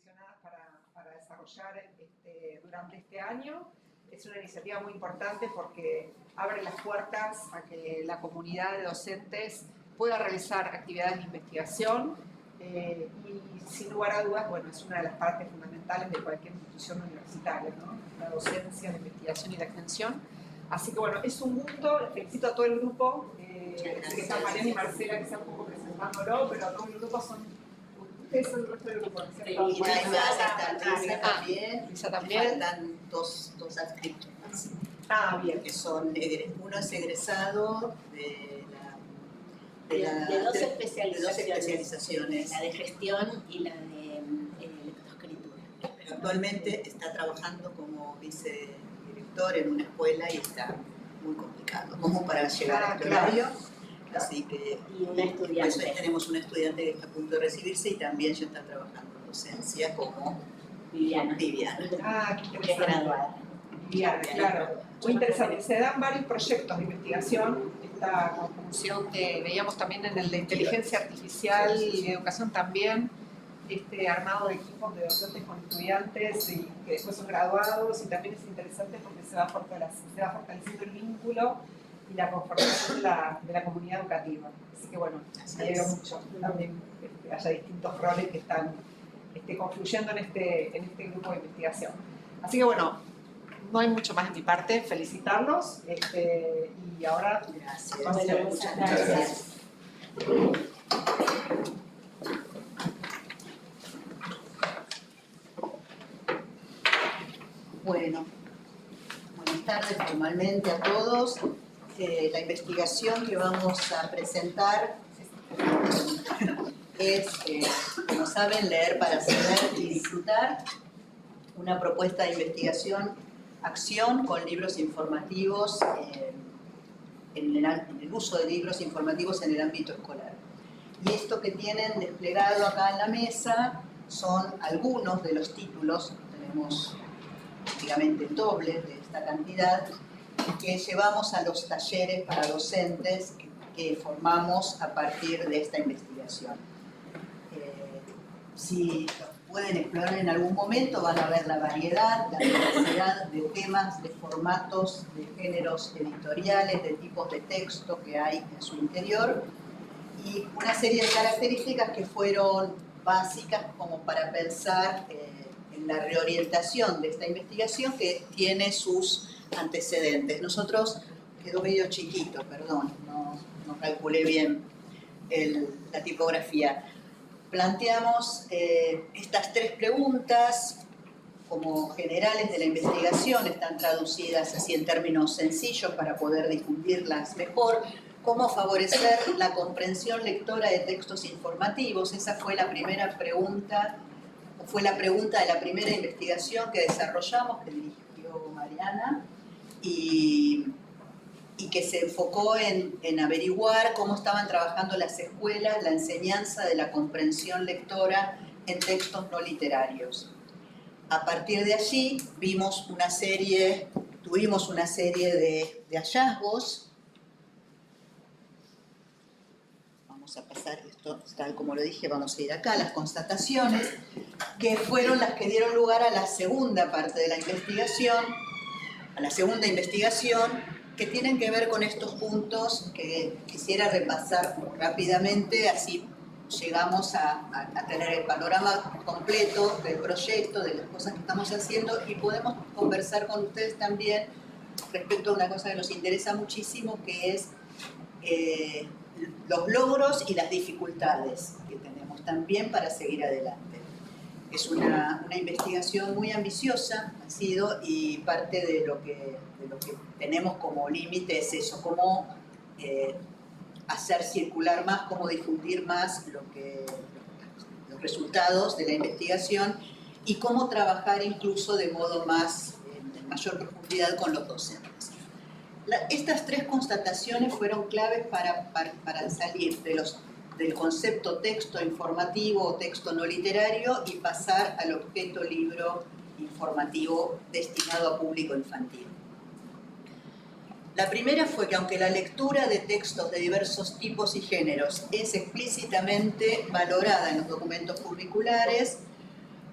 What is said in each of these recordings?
seleccionadas para desarrollar durante este año. Es una iniciativa muy importante porque abre las puertas a que la comunidad de docentes pueda realizar actividades de investigación y sin lugar a dudas, bueno, es una de las partes fundamentales de cualquier institución universitaria, ¿no? La docencia, la investigación y la extensión. Así que bueno, es un gusto, felicito a todo el grupo, sé que están Mariana y Marcela que están un poco presentándolo, pero todo el grupo son... Ustedes son el resto del grupo, ¿no es cierto? Y Lisa también, Lisa también. Faltan dos adscriptos más. Ah, bien. Que son, uno es egresado de dos especializaciones. La de gestión y la de lectoescritura. Pero actualmente está trabajando como vicedirector en una escuela y está muy complicado como para llegar a este horario. Así que y una estudiante. Pues, tenemos una estudiante que está a punto de recibirse y también ya está trabajando en docencia como Viviana. Ah, qué Que es graduada. Viviana, claro. Muy interesante. Se dan varios proyectos de investigación. Esta conjunción que veíamos también en el de inteligencia artificial y de educación también. Armado de equipos de docentes con estudiantes y que después son graduados, y también es interesante porque se va fortaleciendo el vínculo y la conformación de la comunidad educativa. Así que bueno, me alegro mucho también que haya distintos roles que están confluyendo en este grupo de investigación. Así que bueno, no hay mucho más de mi parte, felicitarlos y ahora gracias. Vamos a hacer muchas gracias. Bueno, buenas tardes formalmente a todos. La investigación que vamos a presentar es, como saben, leer para saber y disfrutar, una propuesta de investigación, acción con libros informativos, en el uso de libros informativos en el ámbito escolar. Y esto que tienen desplegado acá en la mesa son algunos de los títulos, tenemos prácticamente el doble de esta cantidad, que llevamos a los talleres para docentes que formamos a partir de esta investigación. Si pueden explorar en algún momento, van a ver la variedad, la diversidad de temas, de formatos, de géneros editoriales, de tipos de texto que hay en su interior, y una serie de características que fueron básicas como para pensar en la reorientación de esta investigación que tiene sus antecedentes. Nosotros, quedó medio chiquito, perdón, no calculé bien la tipografía. Planteamos estas tres preguntas como generales de la investigación, están traducidas así en términos sencillos para poder difundirlas mejor. ¿Cómo favorecer la comprensión lectora de textos informativos? Esa fue la primera pregunta, fue la pregunta de la primera investigación que desarrollamos, que dirigió Mariana, y que se enfocó en averiguar cómo estaban trabajando las escuelas la enseñanza de la comprensión lectora en textos no literarios. A partir de allí tuvimos una serie de hallazgos. Vamos a pasar esto, tal como lo dije, vamos a ir acá, las constataciones, que fueron las que dieron lugar a la segunda parte de la investigación, a la segunda investigación, que tienen que ver con estos puntos que quisiera repasar rápidamente, así llegamos a tener el panorama completo del proyecto, de las cosas que estamos haciendo, y podemos conversar con ustedes también respecto a una cosa que nos interesa muchísimo, que es los logros y las dificultades que tenemos también para seguir adelante. Es una investigación muy ambiciosa, ha sido, y parte de lo que tenemos como límite es eso, cómo hacer circular más, cómo difundir más los resultados de la investigación y cómo trabajar incluso de modo más, en mayor profundidad con los docentes. Estas tres constataciones fueron claves para salir del concepto texto informativo o texto no literario y pasar al objeto libro informativo destinado a público infantil. La primera fue que aunque la lectura de textos de diversos tipos y géneros es explícitamente valorada en los documentos curriculares,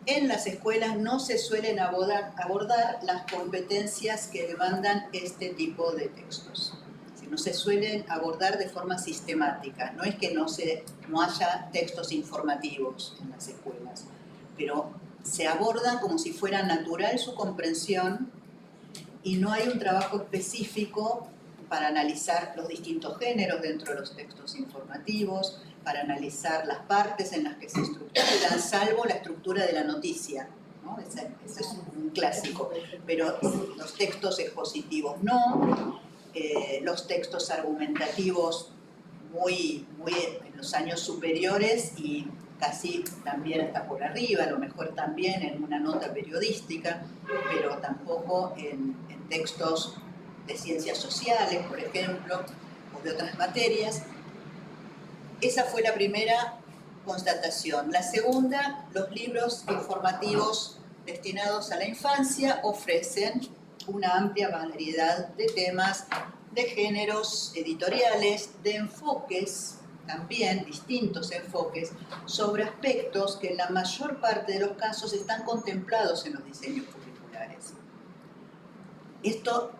en las escuelas no se suelen abordar las competencias que demandan este tipo de textos. No se suelen abordar de forma sistemática. No es que no haya textos informativos en las escuelas, pero se abordan como si fuera natural su comprensión y no hay un trabajo específico para analizar los distintos géneros dentro de los textos informativos, para analizar las partes en las que se estructuran, salvo la estructura de la noticia, ¿no? Ese es un clásico, pero los textos expositivos no, los textos argumentativos muy en los años superiores y casi también hasta por arriba, a lo mejor también en una nota periodística, pero tampoco en textos de ciencias sociales, por ejemplo, o de otras materias. Esa fue la primera constatación. La segunda, los libros informativos destinados a la infancia ofrecen una amplia variedad de temas, de géneros editoriales, de enfoques, también distintos enfoques, sobre aspectos que en la mayor parte de los casos están contemplados en los diseños curriculares. Esto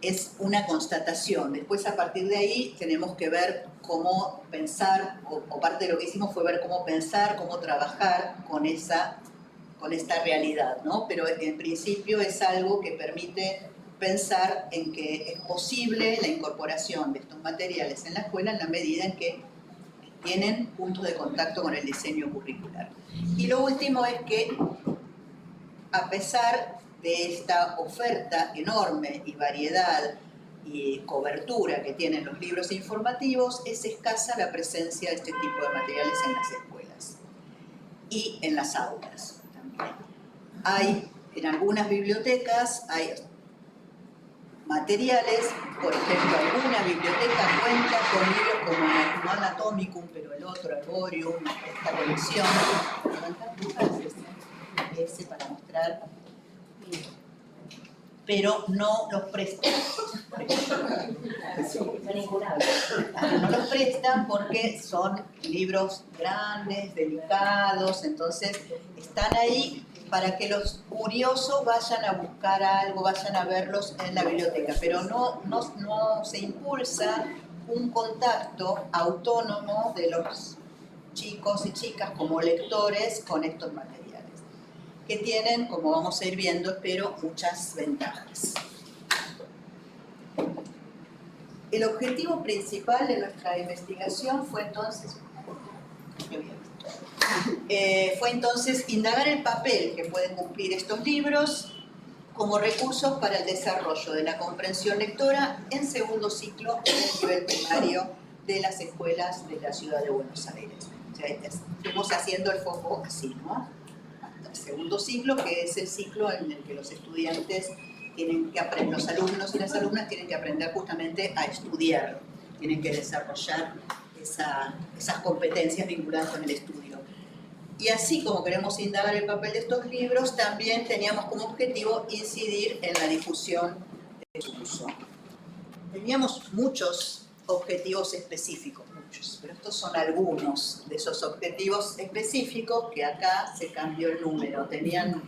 es una constatación. Después, a partir de ahí, tenemos que ver cómo pensar, o parte de lo que hicimos fue ver cómo pensar, cómo trabajar con esta realidad, ¿no? Pero en principio es algo que permite pensar en que es posible la incorporación de estos materiales en la escuela en la medida en que tienen puntos de contacto con el diseño curricular. Y lo último es que, a pesar de esta oferta enorme y variedad y cobertura que tienen los libros informativos, es escasa la presencia de este tipo de materiales en las escuelas y en las aulas también. Hay, en algunas bibliotecas, hay materiales, por ejemplo, alguna biblioteca cuenta con libros como no Anatomicum, pero el otro, Arborium, esta colección, ese para mostrar, pero no los prestan. No los prestan porque son libros grandes, delicados, entonces están ahí para que los curiosos vayan a buscar algo, vayan a verlos en la biblioteca, pero no se impulsa un contacto autónomo de los chicos y chicas como lectores con estos materiales, que tienen, como vamos a ir viendo, espero, muchas ventajas. El objetivo principal de nuestra investigación fue entonces indagar el papel que pueden cumplir estos libros como recursos para el desarrollo de la comprensión lectora en segundo ciclo en el nivel primario de las escuelas de la ciudad de Buenos Aires. O sea, estamos haciendo el foco así, ¿no? Hasta el segundo ciclo, que es el ciclo en el que los estudiantes tienen que aprender, los alumnos y las alumnas tienen que aprender justamente a estudiar, tienen que desarrollar esas competencias vinculadas con el estudio. Y así como queremos indagar el papel de estos libros, también teníamos como objetivo incidir en la difusión de su uso. Teníamos muchos objetivos específicos, pero estos son algunos de esos objetivos específicos que acá se cambió el número. Tenían,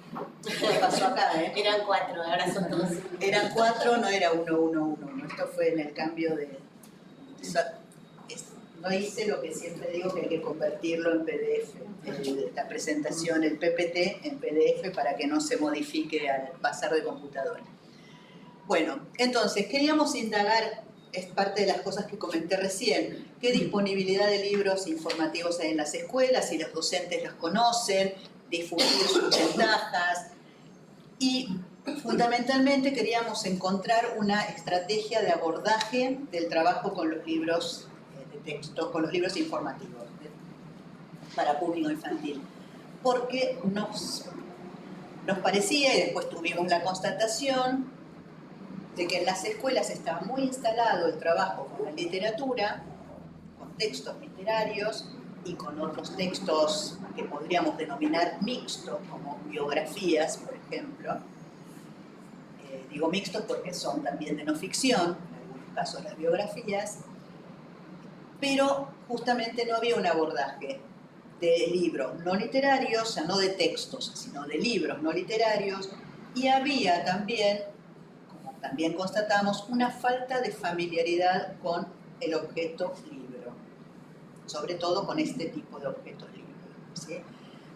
¿qué pasó acá? Eran 4, ahora son 2. Eran 4, no era 1, 1, 1. Esto fue en el cambio de... No hice lo que siempre digo, que hay que convertirlo en PDF, la presentación, el PPT en PDF para que no se modifique al pasar de computadora. Bueno, entonces queríamos indagar, es parte de las cosas que comenté recién, qué disponibilidad de libros informativos hay en las escuelas, si los docentes los conocen, difundir sus ventajas y fundamentalmente queríamos encontrar una estrategia de abordaje del trabajo con los libros texto, con los libros informativos para público infantil, porque nos parecía, y después tuvimos la constatación, de que en las escuelas estaba muy instalado el trabajo con la literatura, con textos literarios y con otros textos que podríamos denominar mixtos, como biografías, por ejemplo. Digo mixtos porque son también de no ficción, en algunos casos las biografías, pero justamente no había un abordaje de libros no literarios, o sea, no de textos, sino de libros no literarios, y había también, como también constatamos, una falta de familiaridad con el objeto libro, sobre todo con este tipo de objetos libros, ¿sí?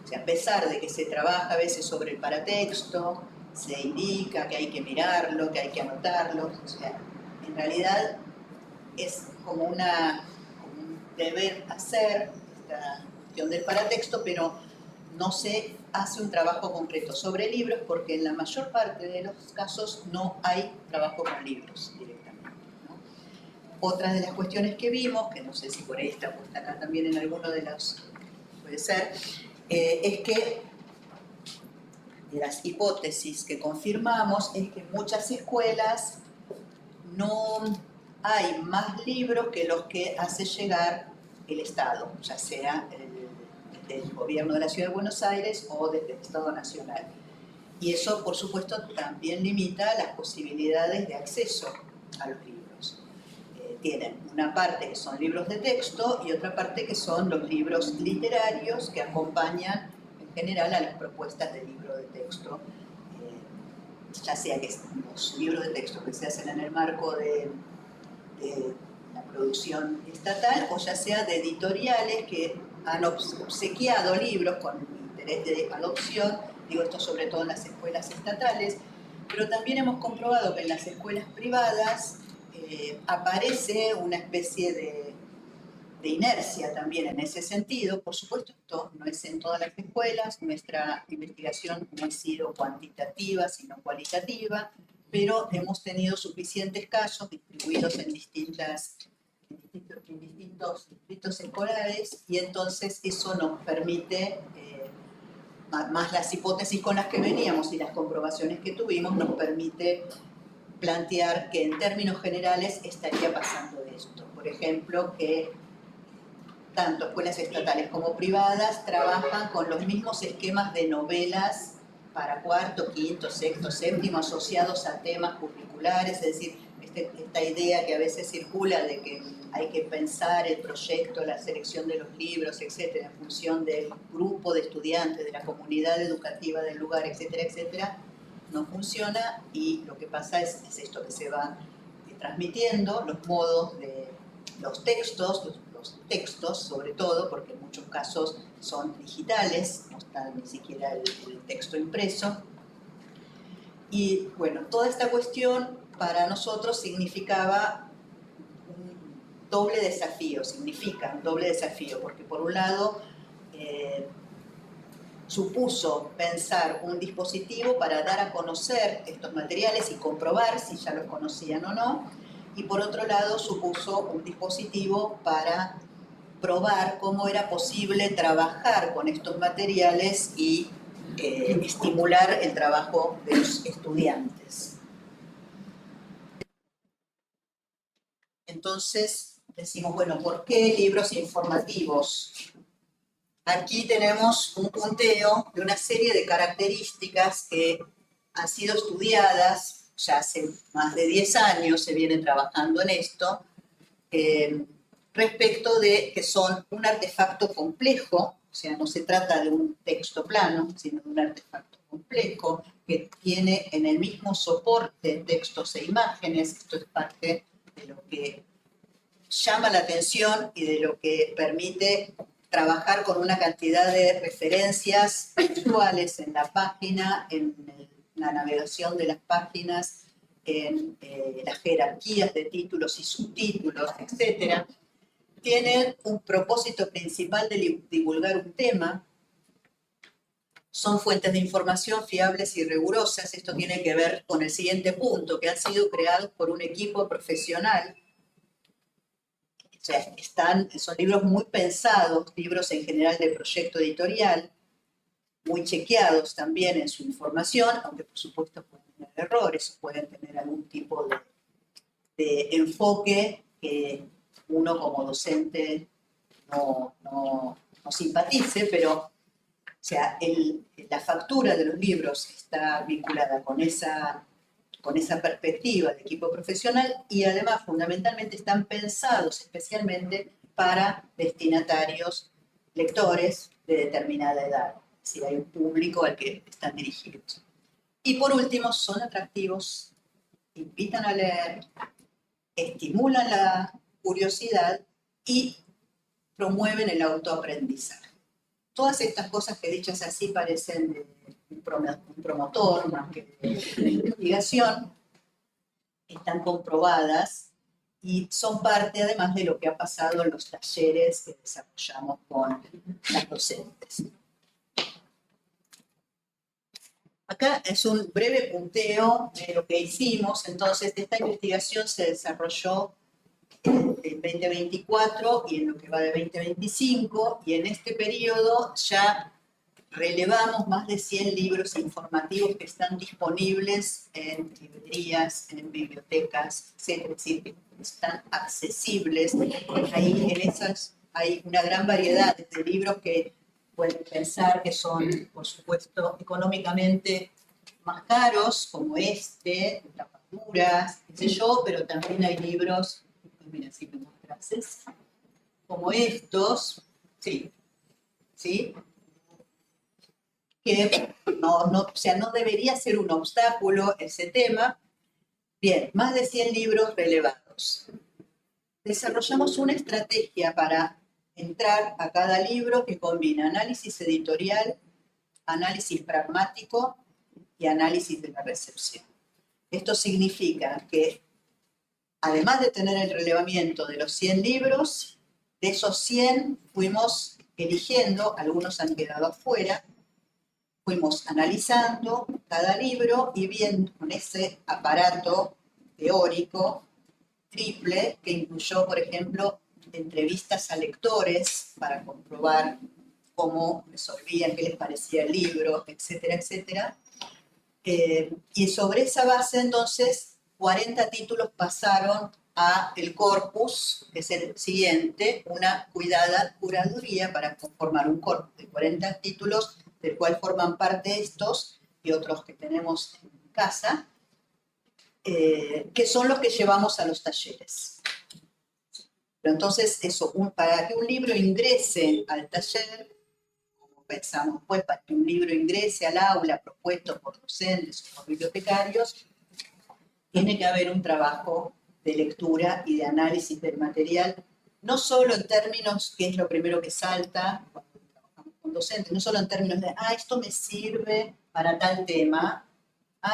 O sea, a pesar de que se trabaja a veces sobre el paratexto, se indica que hay que mirarlo, que hay que anotarlo, o sea, en realidad es como un deber hacer esta cuestión del paratexto, pero no se hace un trabajo concreto sobre libros porque en la mayor parte de los casos no hay trabajo con libros directamente, ¿no? Otra de las cuestiones que vimos, que no sé si por ahí está puesta acá también en alguno de los, puede ser, es que de las hipótesis que confirmamos es que en muchas escuelas no hay más libros que los que hace llegar el Estado, ya sea desde el gobierno de la Ciudad de Buenos Aires o desde el Estado Nacional. Y eso, por supuesto, también limita las posibilidades de acceso a los libros. Tienen una parte que son libros de texto y otra parte que son los libros literarios que acompañan en general a las propuestas de libro de texto, ya sea que los libros de texto que se hacen en el marco de la producción estatal o ya sea de editoriales que han obsequiado libros con interés de adopción, digo esto sobre todo en las escuelas estatales, pero también hemos comprobado que en las escuelas privadas aparece una especie de inercia también en ese sentido. Por supuesto, esto no es en todas las escuelas, nuestra investigación no ha sido cuantitativa, sino cualitativa, pero hemos tenido suficientes casos distribuidos en distintos distritos escolares y entonces eso nos permite, más las hipótesis con las que veníamos y las comprobaciones que tuvimos, nos permite plantear que en términos generales estaría pasando esto. Por ejemplo, que tanto escuelas estatales como privadas trabajan con los mismos esquemas de novelas para cuarto, quinto, sexto, séptimo, asociados a temas curriculares, es decir, esta idea que a veces circula de que hay que pensar el proyecto, la selección de los libros, etcétera, en función del grupo de estudiantes, de la comunidad educativa del lugar, etcétera, etcétera, no funciona y lo que pasa es esto que se va transmitiendo, los modos de los textos sobre todo, porque en muchos casos son digitales, no está ni siquiera el texto impreso. Y bueno, toda esta cuestión para nosotros significa un doble desafío, porque por un lado supuso pensar un dispositivo para dar a conocer estos materiales y comprobar si ya los conocían o no, y por otro lado supuso un dispositivo para probar cómo era posible trabajar con estos materiales y estimular el trabajo de los estudiantes. Entonces decimos, bueno, ¿por qué libros informativos? Aquí tenemos un punteo de una serie de características que han sido estudiadas, ya hace más de 10 años se viene trabajando en esto, respecto de que son un artefacto complejo, o sea, no se trata de un texto plano, sino de un artefacto complejo que tiene en el mismo soporte textos e imágenes. Esto es parte de lo que llama la atención y de lo que permite trabajar con una cantidad de referencias visuales en la página, en la navegación de las páginas, en las jerarquías de títulos y subtítulos, etc. Tienen un propósito principal de divulgar un tema, son fuentes de información fiables y rigurosas. Esto tiene que ver con el siguiente punto, que han sido creados por un equipo profesional. O sea, son libros muy pensados, libros en general de proyecto editorial, muy chequeados también en su información, aunque por supuesto pueden tener errores, pueden tener algún tipo de enfoque que uno como docente no simpatice, pero o sea, la factura de los libros está vinculada con esa perspectiva de equipo profesional y además fundamentalmente están pensados especialmente para destinatarios, lectores, de determinada edad. Si hay un público al que están dirigidos. Y por último, son atractivos, invitan a leer, estimulan la curiosidad y promueven el autoaprendizaje. Todas estas cosas que dichas así parecen de un promotor más que de investigación, están comprobadas y son parte además de lo que ha pasado en los talleres que desarrollamos con las docentes. Acá es un breve punteo de lo que hicimos. Entonces, esta investigación se desarrolló en 2024 y en lo que va de 2025, y en este periodo ya relevamos más de 100 libros informativos que están disponibles en librerías, en bibliotecas, etc. Es decir, que están accesibles. Ahí en esas hay una gran variedad de libros que pueden pensar que son, por supuesto, económicamente más caros, como este, de tapas duras, qué sé yo, pero también hay libros, mira, si me mostrases, como estos, sí, que o sea, no debería ser un obstáculo ese tema. Bien, más de 100 libros relevados. Desarrollamos una estrategia para entrar a cada libro que combina análisis editorial, análisis pragmático y análisis de la recepción. Esto significa que, además de tener el relevamiento de los 100 libros, de esos 100 fuimos eligiendo, algunos han quedado afuera, fuimos analizando cada libro y viendo con ese aparato teórico triple que incluyó, por ejemplo, entrevistas a lectores para comprobar cómo resolvían, qué les parecía el libro, etcétera, etcétera. Y sobre esa base, entonces, 40 títulos pasaron a el corpus, que es el siguiente, una cuidada curaduría para conformar un corpus de 40 títulos, del cual forman parte estos y otros que tenemos en casa, que son los que llevamos a los talleres. Pero entonces, eso, para que un libro ingrese al taller, como pensamos, pues, para que un libro ingrese al aula propuesto por docentes o por bibliotecarios, tiene que haber un trabajo de lectura y de análisis del material, no solo en términos, que es lo primero que salta cuando trabajamos con docentes, no solo en términos de, esto me sirve para tal tema,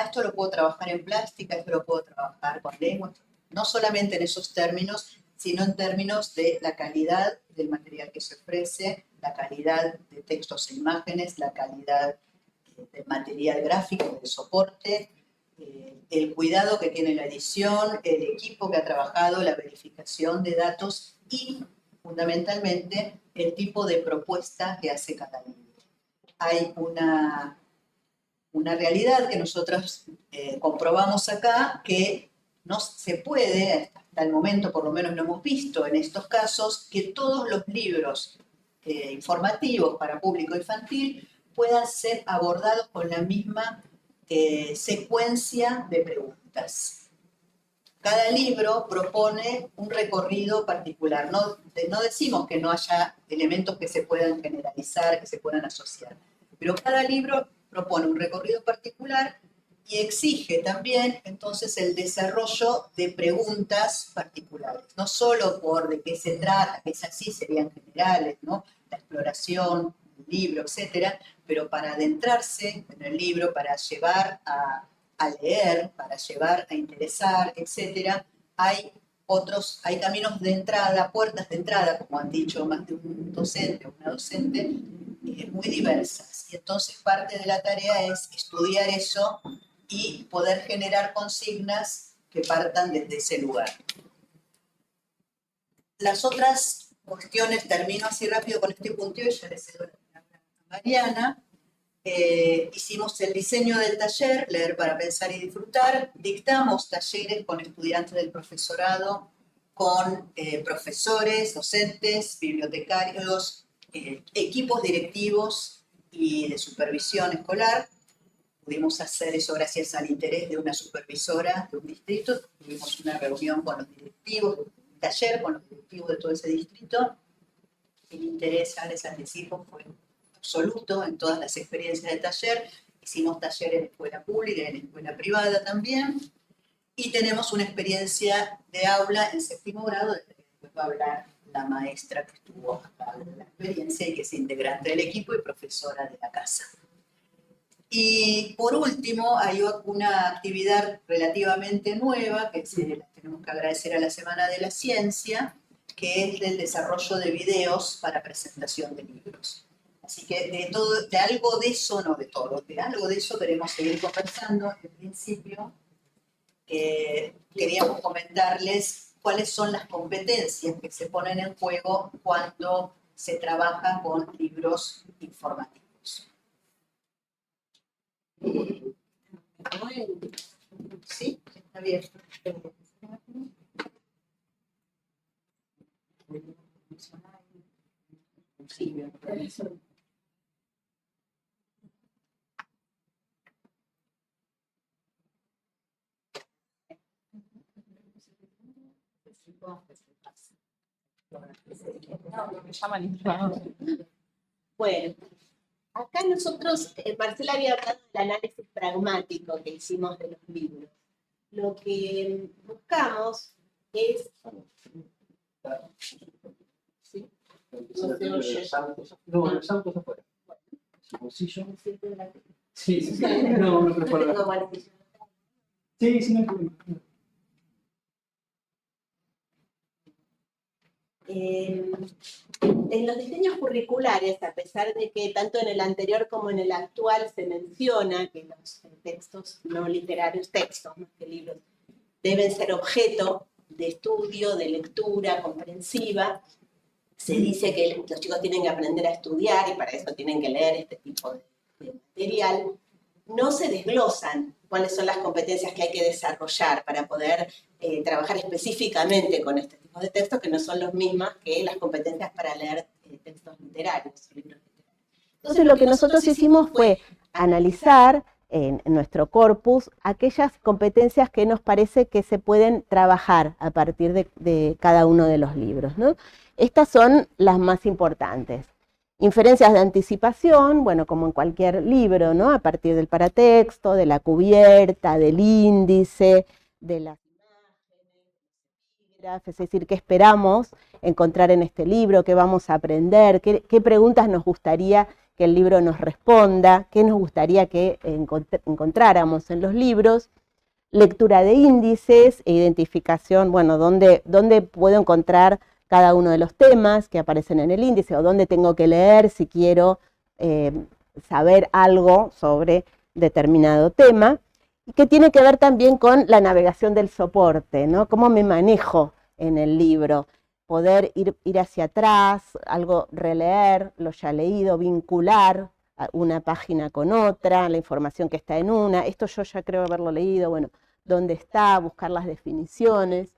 esto lo puedo trabajar en plástica, esto lo puedo trabajar con lengua, no solamente en esos términos, sino en términos de la calidad del material que se ofrece, la calidad de textos e imágenes, la calidad del material gráfico, del soporte, el cuidado que tiene la edición, el equipo que ha trabajado, la verificación de datos y, fundamentalmente, el tipo de propuesta que hace cada libro. Hay una realidad que nosotros comprobamos acá, que no se puede, hasta el momento por lo menos lo hemos visto en estos casos, que todos los libros informativos para público infantil puedan ser abordados con la misma secuencia de preguntas. Cada libro propone un recorrido particular. No decimos que no haya elementos que se puedan generalizar, que se puedan asociar, pero cada libro propone un recorrido particular y exige también entonces el desarrollo de preguntas particulares, no solo por de qué se trata, que esas sí serían generales, ¿no? La exploración, el libro, etcétera, pero para adentrarse en el libro, para llevar a leer, para llevar a interesar, etcétera, hay caminos de entrada, puertas de entrada, como han dicho más de un docente o una docente, muy diversas. Y entonces parte de la tarea es estudiar eso y poder generar consignas que partan desde ese lugar. Las otras cuestiones, termino así rápido con este punteo y ya le cedo la palabra a Mariana. Hicimos el diseño del taller, Leer para Pensar y Disfrutar, dictamos talleres con estudiantes del profesorado, con profesores, docentes, bibliotecarios, equipos directivos y de supervisión escolar. Pudimos hacer eso gracias al interés de una supervisora de un distrito. Tuvimos una reunión con los directivos, un taller con los directivos de todo ese distrito. El interés, ya les anticipo, fue absoluto en todas las experiencias de taller. Hicimos taller en escuela pública y en escuela privada también. Y tenemos una experiencia de aula en 7º grado, de la que después va a hablar la maestra que estuvo acá en la experiencia y que es integrante del equipo y profesora de la casa. Y por último, hay una actividad relativamente nueva que tenemos que agradecer a la Semana de la Ciencia, que es el desarrollo de videos para presentación de libros. Así que de algo de eso, no de todo, de algo de eso queremos seguir conversando. En principio, queríamos comentarles cuáles son las competencias que se ponen en juego cuando se trabaja con libros informativos. Sí, está bien. Sí, Bueno, acá nosotros, Marcela había hablado del análisis pragmático que hicimos de los libros. Lo que buscamos es... ¿Sí? No se oye. No, los autos afuera. Su bolsillo. Sí, sí, sí. No, no prefiero. Sí, sí, no hay problema. En los diseños curriculares, a pesar de que tanto en el anterior como en el actual se menciona que los textos no literarios, textos más que libros, deben ser objeto de estudio, de lectura comprensiva, se dice que los chicos tienen que aprender a estudiar y para eso tienen que leer este tipo de material, no se desglosan cuáles son las competencias que hay que desarrollar para poder trabajar específicamente con este tipo de textos, que no son los mismos que las competencias para leer textos literarios, libros literarios. Entonces lo que nosotros hicimos fue analizar en nuestro corpus aquellas competencias que nos parece que se pueden trabajar a partir de cada uno de los libros, ¿no? Estas son las más importantes. Inferencias de anticipación, bueno, como en cualquier libro, ¿no? A partir del paratexto, de la cubierta, del índice, de las imágenes, es decir, qué esperamos encontrar en este libro, qué vamos a aprender, qué preguntas nos gustaría que el libro nos responda, qué nos gustaría que encontráramos en los libros. Lectura de índices e identificación, bueno, dónde puedo encontrar cada uno de los temas que aparecen en el índice o dónde tengo que leer si quiero saber algo sobre determinado tema, y que tiene que ver también con la navegación del soporte, ¿no? Cómo me manejo en el libro, poder ir hacia atrás, algo releer, lo ya leído, vincular una página con otra, la información que está en una, esto yo ya creo haberlo leído, bueno, dónde está, buscar las definiciones,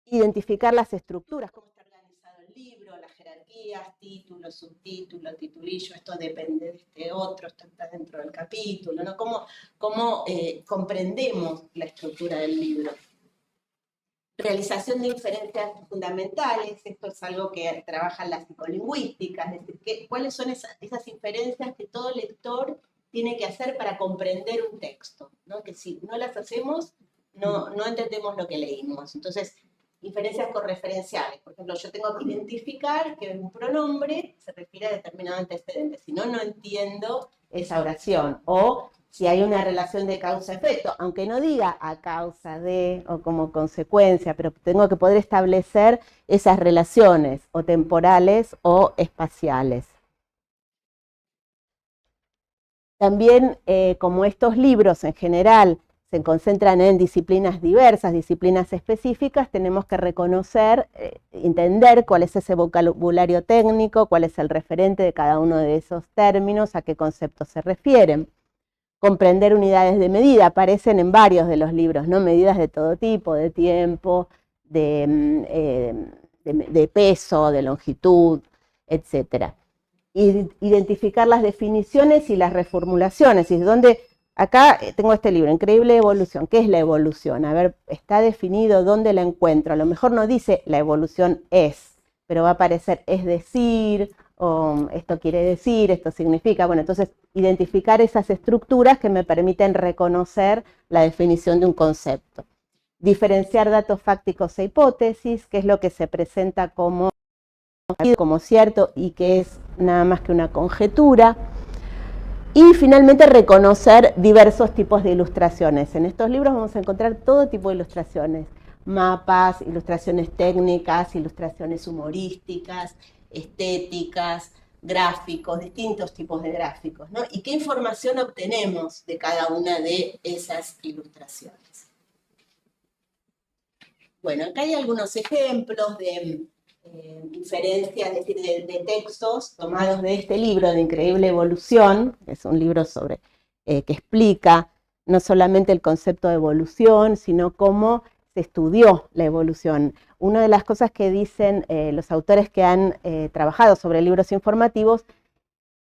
identificar las estructuras, cómo está organizado el libro, las jerarquías, título, subtítulo, titulillo, esto depende de este otro, esto está dentro del capítulo, ¿no? Cómo comprendemos la estructura del libro. Realización de inferencias fundamentales, esto es algo que trabajan las psicolingüísticas, es decir, cuáles son esas inferencias que todo lector tiene que hacer para comprender un texto, ¿no? Que si no las hacemos, no entendemos lo que leímos. Entonces, inferencias correferenciales, por ejemplo, yo tengo que identificar que un pronombre se refiere a determinado antecedente, si no, no entiendo esa oración, o si hay una relación de causa-efecto, aunque no diga a causa de o como consecuencia, pero tengo que poder establecer esas relaciones o temporales o espaciales. También, como estos libros en general se concentran en disciplinas diversas, disciplinas específicas, tenemos que reconocer, entender cuál es ese vocabulario técnico, cuál es el referente de cada uno de esos términos, a qué conceptos se refieren. Comprender unidades de medida, aparecen en varios de los libros, ¿no? Medidas de todo tipo, de tiempo, de peso, de longitud, etc. Identificar las definiciones y las reformulaciones, y dónde... Acá tengo este libro, Increíble Evolución. ¿Qué es la evolución? A ver, está definido dónde la encuentro. A lo mejor no dice la evolución es, pero va a aparecer es decir, o esto quiere decir, esto significa. Bueno, entonces identificar esas estructuras que me permiten reconocer la definición de un concepto. Diferenciar datos fácticos e hipótesis, que es lo que se presenta como cierto y que es nada más que una conjetura. Y finalmente reconocer diversos tipos de ilustraciones. En estos libros vamos a encontrar todo tipo de ilustraciones. Mapas, ilustraciones técnicas, ilustraciones humorísticas, estéticas, gráficos, distintos tipos de gráficos, ¿no? ¿Y qué información obtenemos de cada una de esas ilustraciones? Bueno, acá hay algunos ejemplos de diferencias, es decir, de textos tomados de este libro de Increíble Evolución, que es un libro sobre, que explica no solamente el concepto de evolución, sino cómo se estudió la evolución. Una de las cosas que dicen los autores que han trabajado sobre libros informativos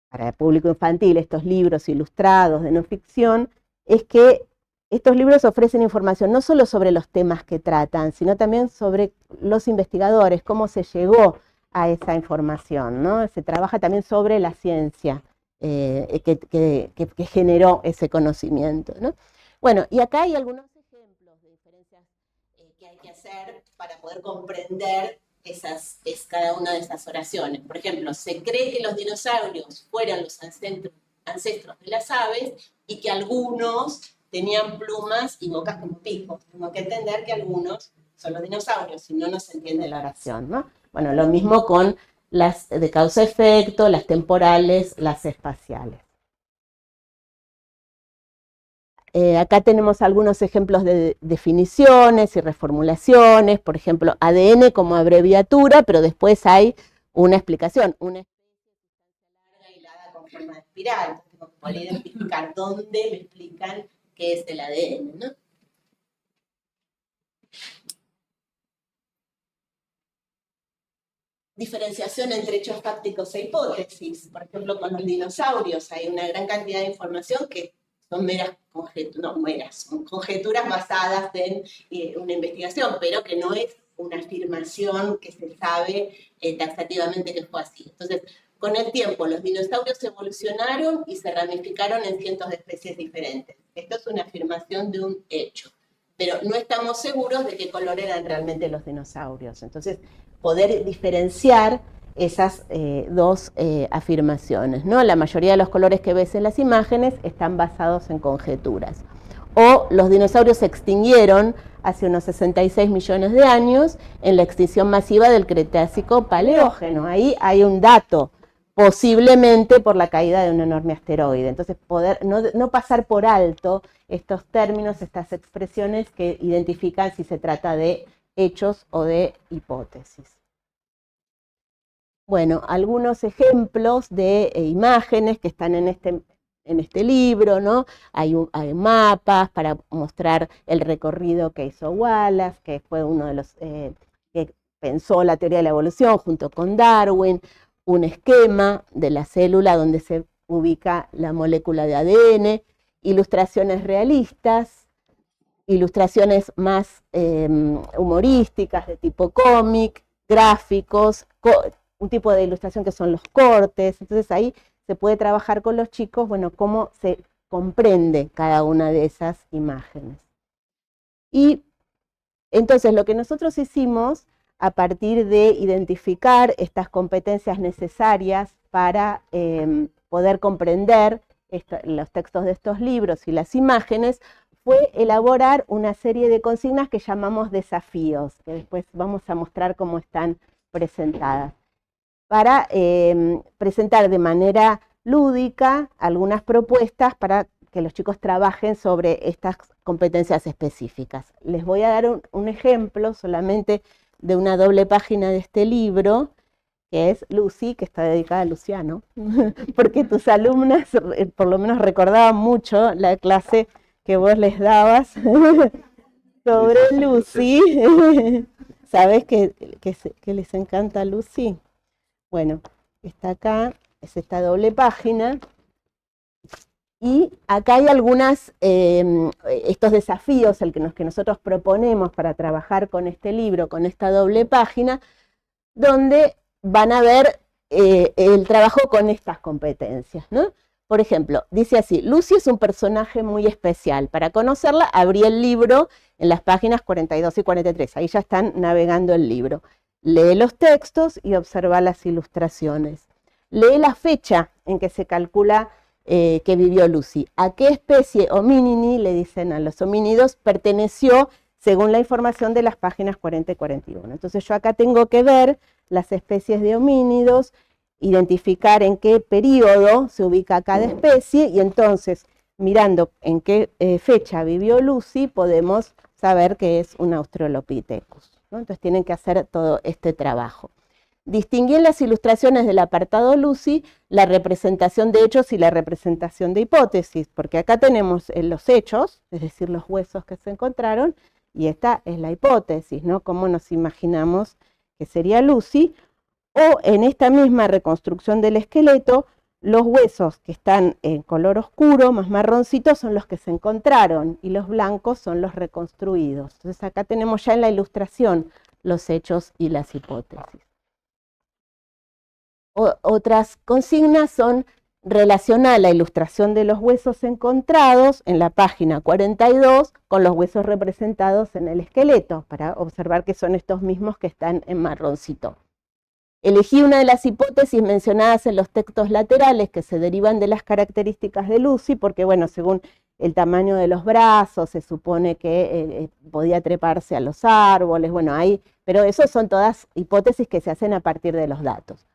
para el público infantil, estos libros ilustrados de no ficción, es que estos libros ofrecen información no solo sobre los temas que tratan, sino también sobre los investigadores, cómo se llegó a esa información, ¿no? Se trabaja también sobre la ciencia que generó ese conocimiento, ¿no? Bueno, y acá hay algunos ejemplos de diferencias que hay que hacer para poder comprender cada una de esas oraciones. Por ejemplo, se cree que los dinosaurios fueran los ancestros de las aves y que algunos tenían plumas y bocas como picos. Tenemos que entender que algunos son los dinosaurios, si no, no se entiende la oración, ¿no? Bueno, lo mismo con las de causa-efecto, las temporales, las espaciales. Acá tenemos algunos ejemplos de definiciones y reformulaciones, por ejemplo, ADN como abreviatura, pero después hay una explicación, una larga hilada con forma de espiral. Entonces tengo que poder identificar dónde me explican qué es el ADN, ¿no? Diferenciación entre hechos fácticos e hipótesis. Por ejemplo, con los dinosaurios hay una gran cantidad de información que son son conjeturas basadas en una investigación, pero que no es una afirmación que se sabe taxativamente que fue así. Entonces, con el tiempo, los dinosaurios evolucionaron y se ramificaron en cientos de especies diferentes. Esto es una afirmación de un hecho, pero no estamos seguros de qué color eran realmente los dinosaurios. Entonces, poder diferenciar esas dos afirmaciones, ¿no? La mayoría de los colores que ves en las imágenes están basados en conjeturas. O los dinosaurios se extinguieron hace unos 66 millones de años en la extinción masiva del Cretácico Paleógeno. Ahí hay un dato, posiblemente por la caída de un enorme asteroide. Entonces, poder no pasar por alto estos términos, estas expresiones que identifican si se trata de hechos o de hipótesis. Bueno, algunos ejemplos de imágenes que están en este libro, ¿no? Hay mapas para mostrar el recorrido que hizo Wallace, que fue uno de los que pensó la teoría de la evolución junto con Darwin, un esquema de la célula donde se ubica la molécula de ADN, ilustraciones realistas, ilustraciones más humorísticas de tipo cómic, gráficos, un tipo de ilustración que son los cortes. Entonces ahí se puede trabajar con los chicos, bueno, cómo se comprende cada una de esas imágenes. Y entonces lo que nosotros hicimos a partir de identificar estas competencias necesarias para poder comprender los textos de estos libros y las imágenes, fue elaborar una serie de consignas que llamamos desafíos, que después vamos a mostrar cómo están presentadas, para presentar de manera lúdica algunas propuestas para que los chicos trabajen sobre estas competencias específicas. Les voy a dar un ejemplo solamente de una doble página de este libro, que es Lucy, que está dedicada a Luciano, porque tus alumnas por lo menos recordaban mucho la clase que vos les dabas sobre Lucy. ¿Sabés que les encanta Lucy? Bueno, está acá, es esta doble página, y acá hay estos desafíos que nosotros proponemos para trabajar con este libro, con esta doble página, donde van a ver el trabajo con estas competencias, ¿no? Por ejemplo, dice así: Lucy es un personaje muy especial. Para conocerla, abrí el libro en las páginas 42 y 43. Ahí ya están navegando el libro. Lee los textos y observa las ilustraciones. Lee la fecha en que se calcula que vivió Lucy. ¿A qué especie hominini, le dicen a los homínidos, perteneció según la información de las páginas 40 y 41? Entonces yo acá tengo que ver las especies de homínidos, identificar en qué periodo se ubica cada especie, y entonces, mirando en qué fecha vivió Lucy, podemos saber que es un Australopithecus, ¿no? Entonces tienen que hacer todo este trabajo. Distinguí en las ilustraciones del apartado Lucy la representación de hechos y la representación de hipótesis, porque acá tenemos los hechos, es decir, los huesos que se encontraron, y esta es la hipótesis, ¿no? Cómo nos imaginamos que sería Lucy. O en esta misma reconstrucción del esqueleto, los huesos que están en color oscuro, más marroncitos, son los que se encontraron, y los blancos son los reconstruidos. Entonces acá tenemos ya en la ilustración los hechos y las hipótesis. Otras consignas son: relacionar la ilustración de los huesos encontrados en la página 42 con los huesos representados en el esqueleto, para observar que son estos mismos que están en marroncito. Elegí una de las hipótesis mencionadas en los textos laterales que se derivan de las características de Lucy, porque bueno, según el tamaño de los brazos, se supone que podía treparse a los árboles, bueno, pero eso son todas hipótesis que se hacen a partir de los datos.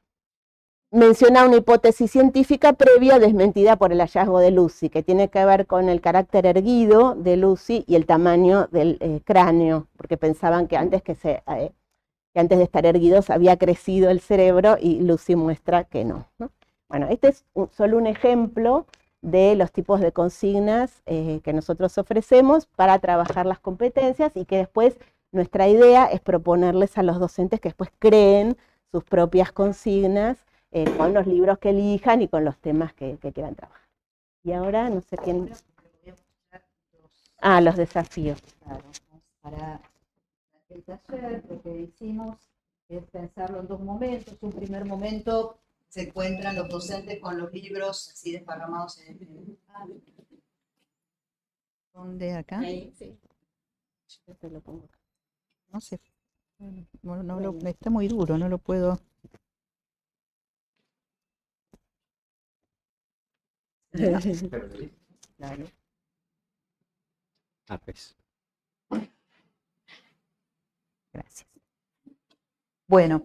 Menciona una hipótesis científica previa desmentida por el hallazgo de Lucy, que tiene que ver con el carácter erguido de Lucy y el tamaño del cráneo, porque pensaban que antes de estar erguidos había crecido el cerebro, y Lucy muestra que no, ¿no? Bueno, este es solo un ejemplo de los tipos de consignas que nosotros ofrecemos para trabajar las competencias, y que después nuestra idea es proponerles a los docentes que después creen sus propias consignas con los libros que elijan y con los temas que quieran trabajar. Y ahora no sé quién... los desafíos. Claro, para el taller lo que hicimos es pensarlo en dos momentos. Un primer momento se encuentran los docentes con los libros así desparramados en el... ¿Dónde? ¿Acá? Ahí, sí. Yo te lo pongo acá. No sé. Está muy duro, no lo puedo... Claro. Pues. Gracias. Bueno,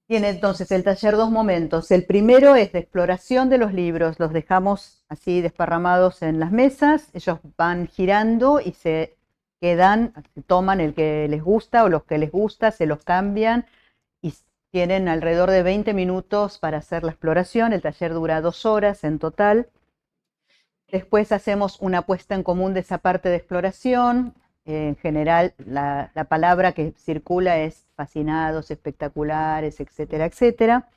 tiene entonces el taller dos momentos. El primero es de exploración de los libros. Los dejamos así desparramados en las mesas. Ellos van girando y se quedan, toman el que les gusta o los que les gusta, se los cambian, y tienen alrededor de 20 minutos para hacer la exploración. El taller dura 2 horas en total. Después hacemos una puesta en común de esa parte de exploración. En general, la palabra que circula es fascinados, espectaculares, etcétera, etcétera.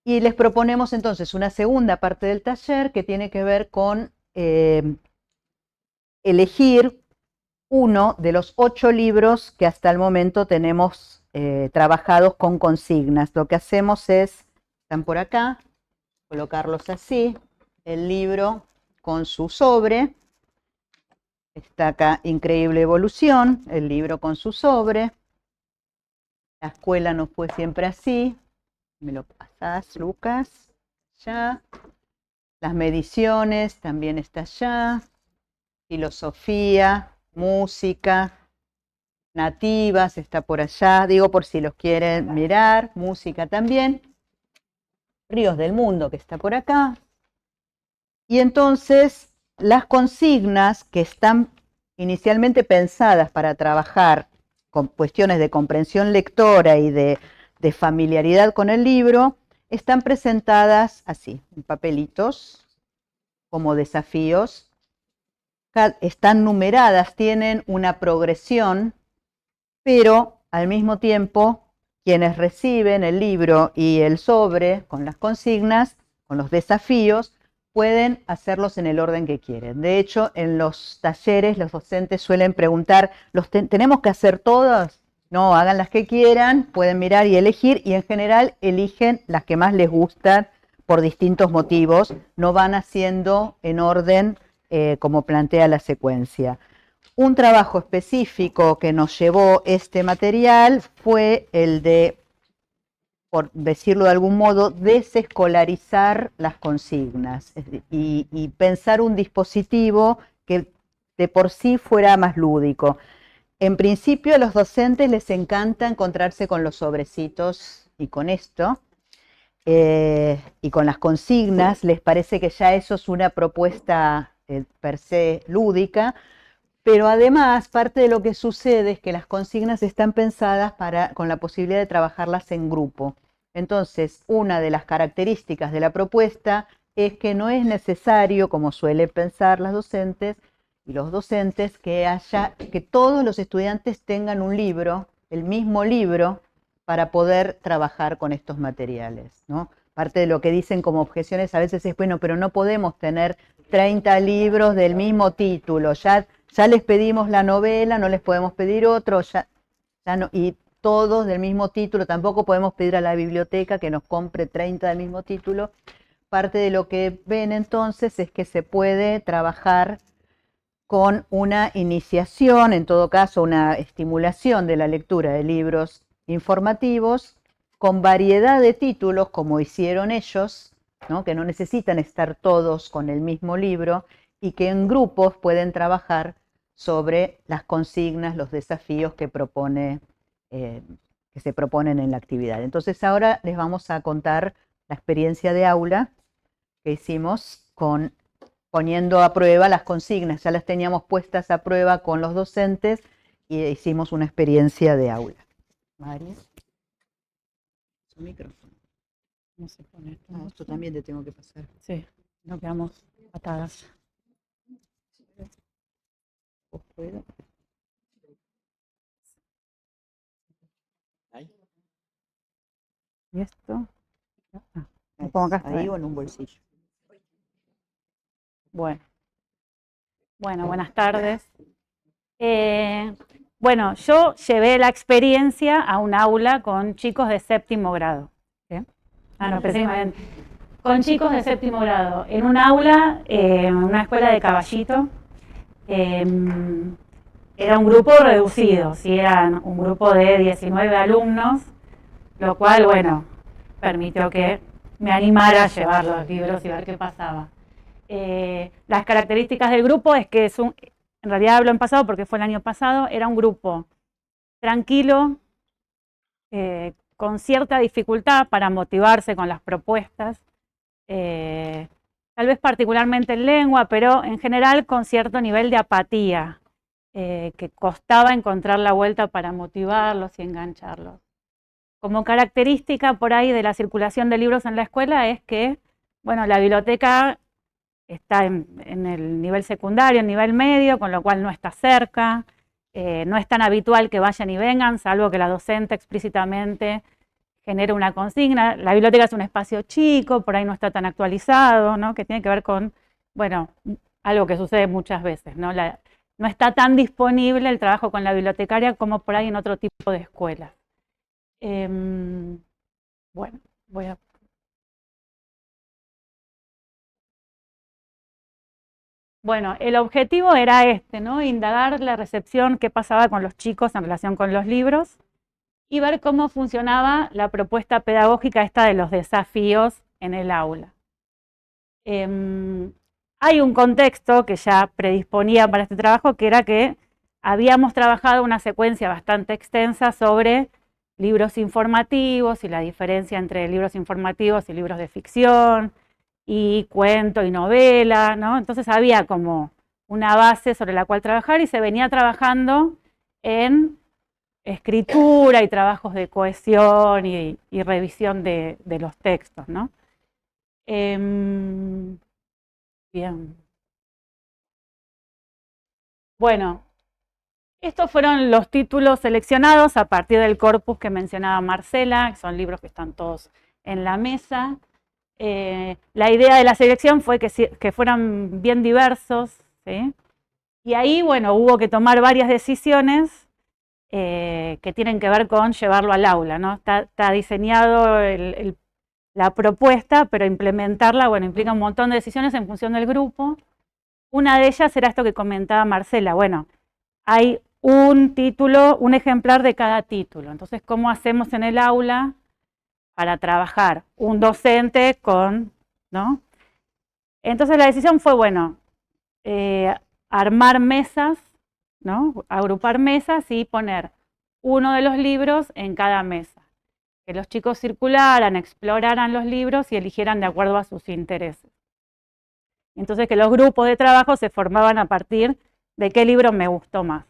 Y les proponemos entonces una segunda parte del taller que tiene que ver con elegir uno de los 8 libros que hasta el momento tenemos trabajados con consignas. Lo que hacemos es, están por acá, colocarlos así, el libro con su sobre. Está acá Increíble Evolución, el libro con su sobre. La escuela no fue siempre así. Me lo pasás, Lucas. Ya. Las mediciones también está allá. Filosofía, música, nativas está por allá. Digo por si los quieren mirar. Música también. Ríos del Mundo, que está por acá. Y entonces las consignas que están inicialmente pensadas para trabajar con cuestiones de comprensión lectora y de familiaridad con el libro, están presentadas así, en papelitos, como desafíos. Están numeradas, tienen una progresión, pero al mismo tiempo quienes reciben el libro y el sobre con las consignas, con los desafíos, pueden hacerlos en el orden que quieren. De hecho, en los talleres los docentes suelen preguntar, ¿tenemos que hacer todos? No, hagan las que quieran, pueden mirar y elegir, y en general eligen las que más les gustan por distintos motivos, no van haciendo en orden como plantea la secuencia. Un trabajo específico que nos llevó este material fue el de, por decirlo de algún modo, desescolarizar las consignas y pensar un dispositivo que de por sí fuera más lúdico. En principio a los docentes les encanta encontrarse con los sobrecitos y con esto, y con las consignas, les parece que ya eso es una propuesta per se lúdica, pero además parte de lo que sucede es que las consignas están pensadas con la posibilidad de trabajarlas en grupo. Entonces, una de las características de la propuesta es que no es necesario, como suelen pensar las docentes y los docentes, que todos los estudiantes tengan un libro, el mismo libro, para poder trabajar con estos materiales, ¿no? Parte de lo que dicen como objeciones a veces es, bueno, pero no podemos tener 30 libros del mismo título, ya les pedimos la novela, no les podemos pedir otro, ya no, y todos del mismo título, tampoco podemos pedir a la biblioteca que nos compre 30 del mismo título. Parte de lo que ven entonces es que se puede trabajar con una iniciación, en todo caso una estimulación de la lectura de libros informativos con variedad de títulos, como hicieron ellos, ¿no? Que no necesitan estar todos con el mismo libro y que en grupos pueden trabajar sobre las consignas, los desafíos que se proponen en la actividad. Entonces ahora les vamos a contar la experiencia de aula que hicimos poniendo a prueba las consignas. Ya las teníamos puestas a prueba con los docentes y hicimos una experiencia de aula. María, su micrófono. No se pone esto. Ah, esto también te tengo que pasar. Sí, no quedamos atadas. ¿Vos puedo? ¿Y esto? Ah, Ahí, pongo acá, está ahí bien. o en un bolsillo. Bueno, buenas tardes. Bueno, yo llevé la experiencia a un aula con chicos de séptimo grado. ¿Sí? Con chicos de séptimo grado, en un aula, en una escuela de Caballito. Era un grupo reducido, ¿sí? Eran un grupo de 19 alumnos, lo cual, bueno, permitió que me animara a llevar los libros y ver qué pasaba. Las características del grupo es que en realidad hablo en pasado porque fue el año pasado, era un grupo tranquilo, con cierta dificultad para motivarse con las propuestas, tal vez particularmente en lengua, pero en general con cierto nivel de apatía, que costaba encontrar la vuelta para motivarlos y engancharlos. Como característica por ahí de la circulación de libros en la escuela es que, bueno, la biblioteca está en el nivel secundario, en nivel medio, con lo cual no está cerca, no es tan habitual que vayan y vengan, salvo que la docente explícitamente genere una consigna. La biblioteca es un espacio chico, por ahí no está tan actualizado, ¿no? Que tiene que ver con, bueno, algo que sucede muchas veces, ¿no? No está tan disponible el trabajo con la bibliotecaria como por ahí en otro tipo de escuelas. Bueno, voy a... Bueno, el objetivo era ¿no? Indagar la recepción que pasaba con los chicos en relación con los libros y ver cómo funcionaba la propuesta pedagógica esta de los desafíos en el aula. Hay un contexto que ya predisponía para este trabajo, que era que habíamos trabajado una secuencia bastante extensa sobre libros informativos y la diferencia entre libros informativos y libros de ficción, y cuento y novela, ¿no? Entonces había como una base sobre la cual trabajar y se venía trabajando en escritura y trabajos de cohesión y revisión de los textos, ¿no? Bien. Bueno, estos fueron los títulos seleccionados a partir del corpus que mencionaba Marcela, que son libros que están todos en la mesa. La idea de la selección fue que fueran bien diversos, ¿sí? Y ahí, bueno, hubo que tomar varias decisiones que tienen que ver con llevarlo al aula, ¿no? Está diseñado la propuesta, pero implementarla, bueno, implica un montón de decisiones en función del grupo. Una de ellas era esto que comentaba Marcela, bueno, hay un título, un ejemplar de cada título. Entonces, ¿cómo hacemos en el aula para trabajar un docente con, ¿no? Entonces la decisión fue, bueno, armar mesas, ¿no? Agrupar mesas y poner uno de los libros en cada mesa. Que los chicos circularan, exploraran los libros y eligieran de acuerdo a sus intereses. Entonces que los grupos de trabajo se formaban a partir de qué libro me gustó más.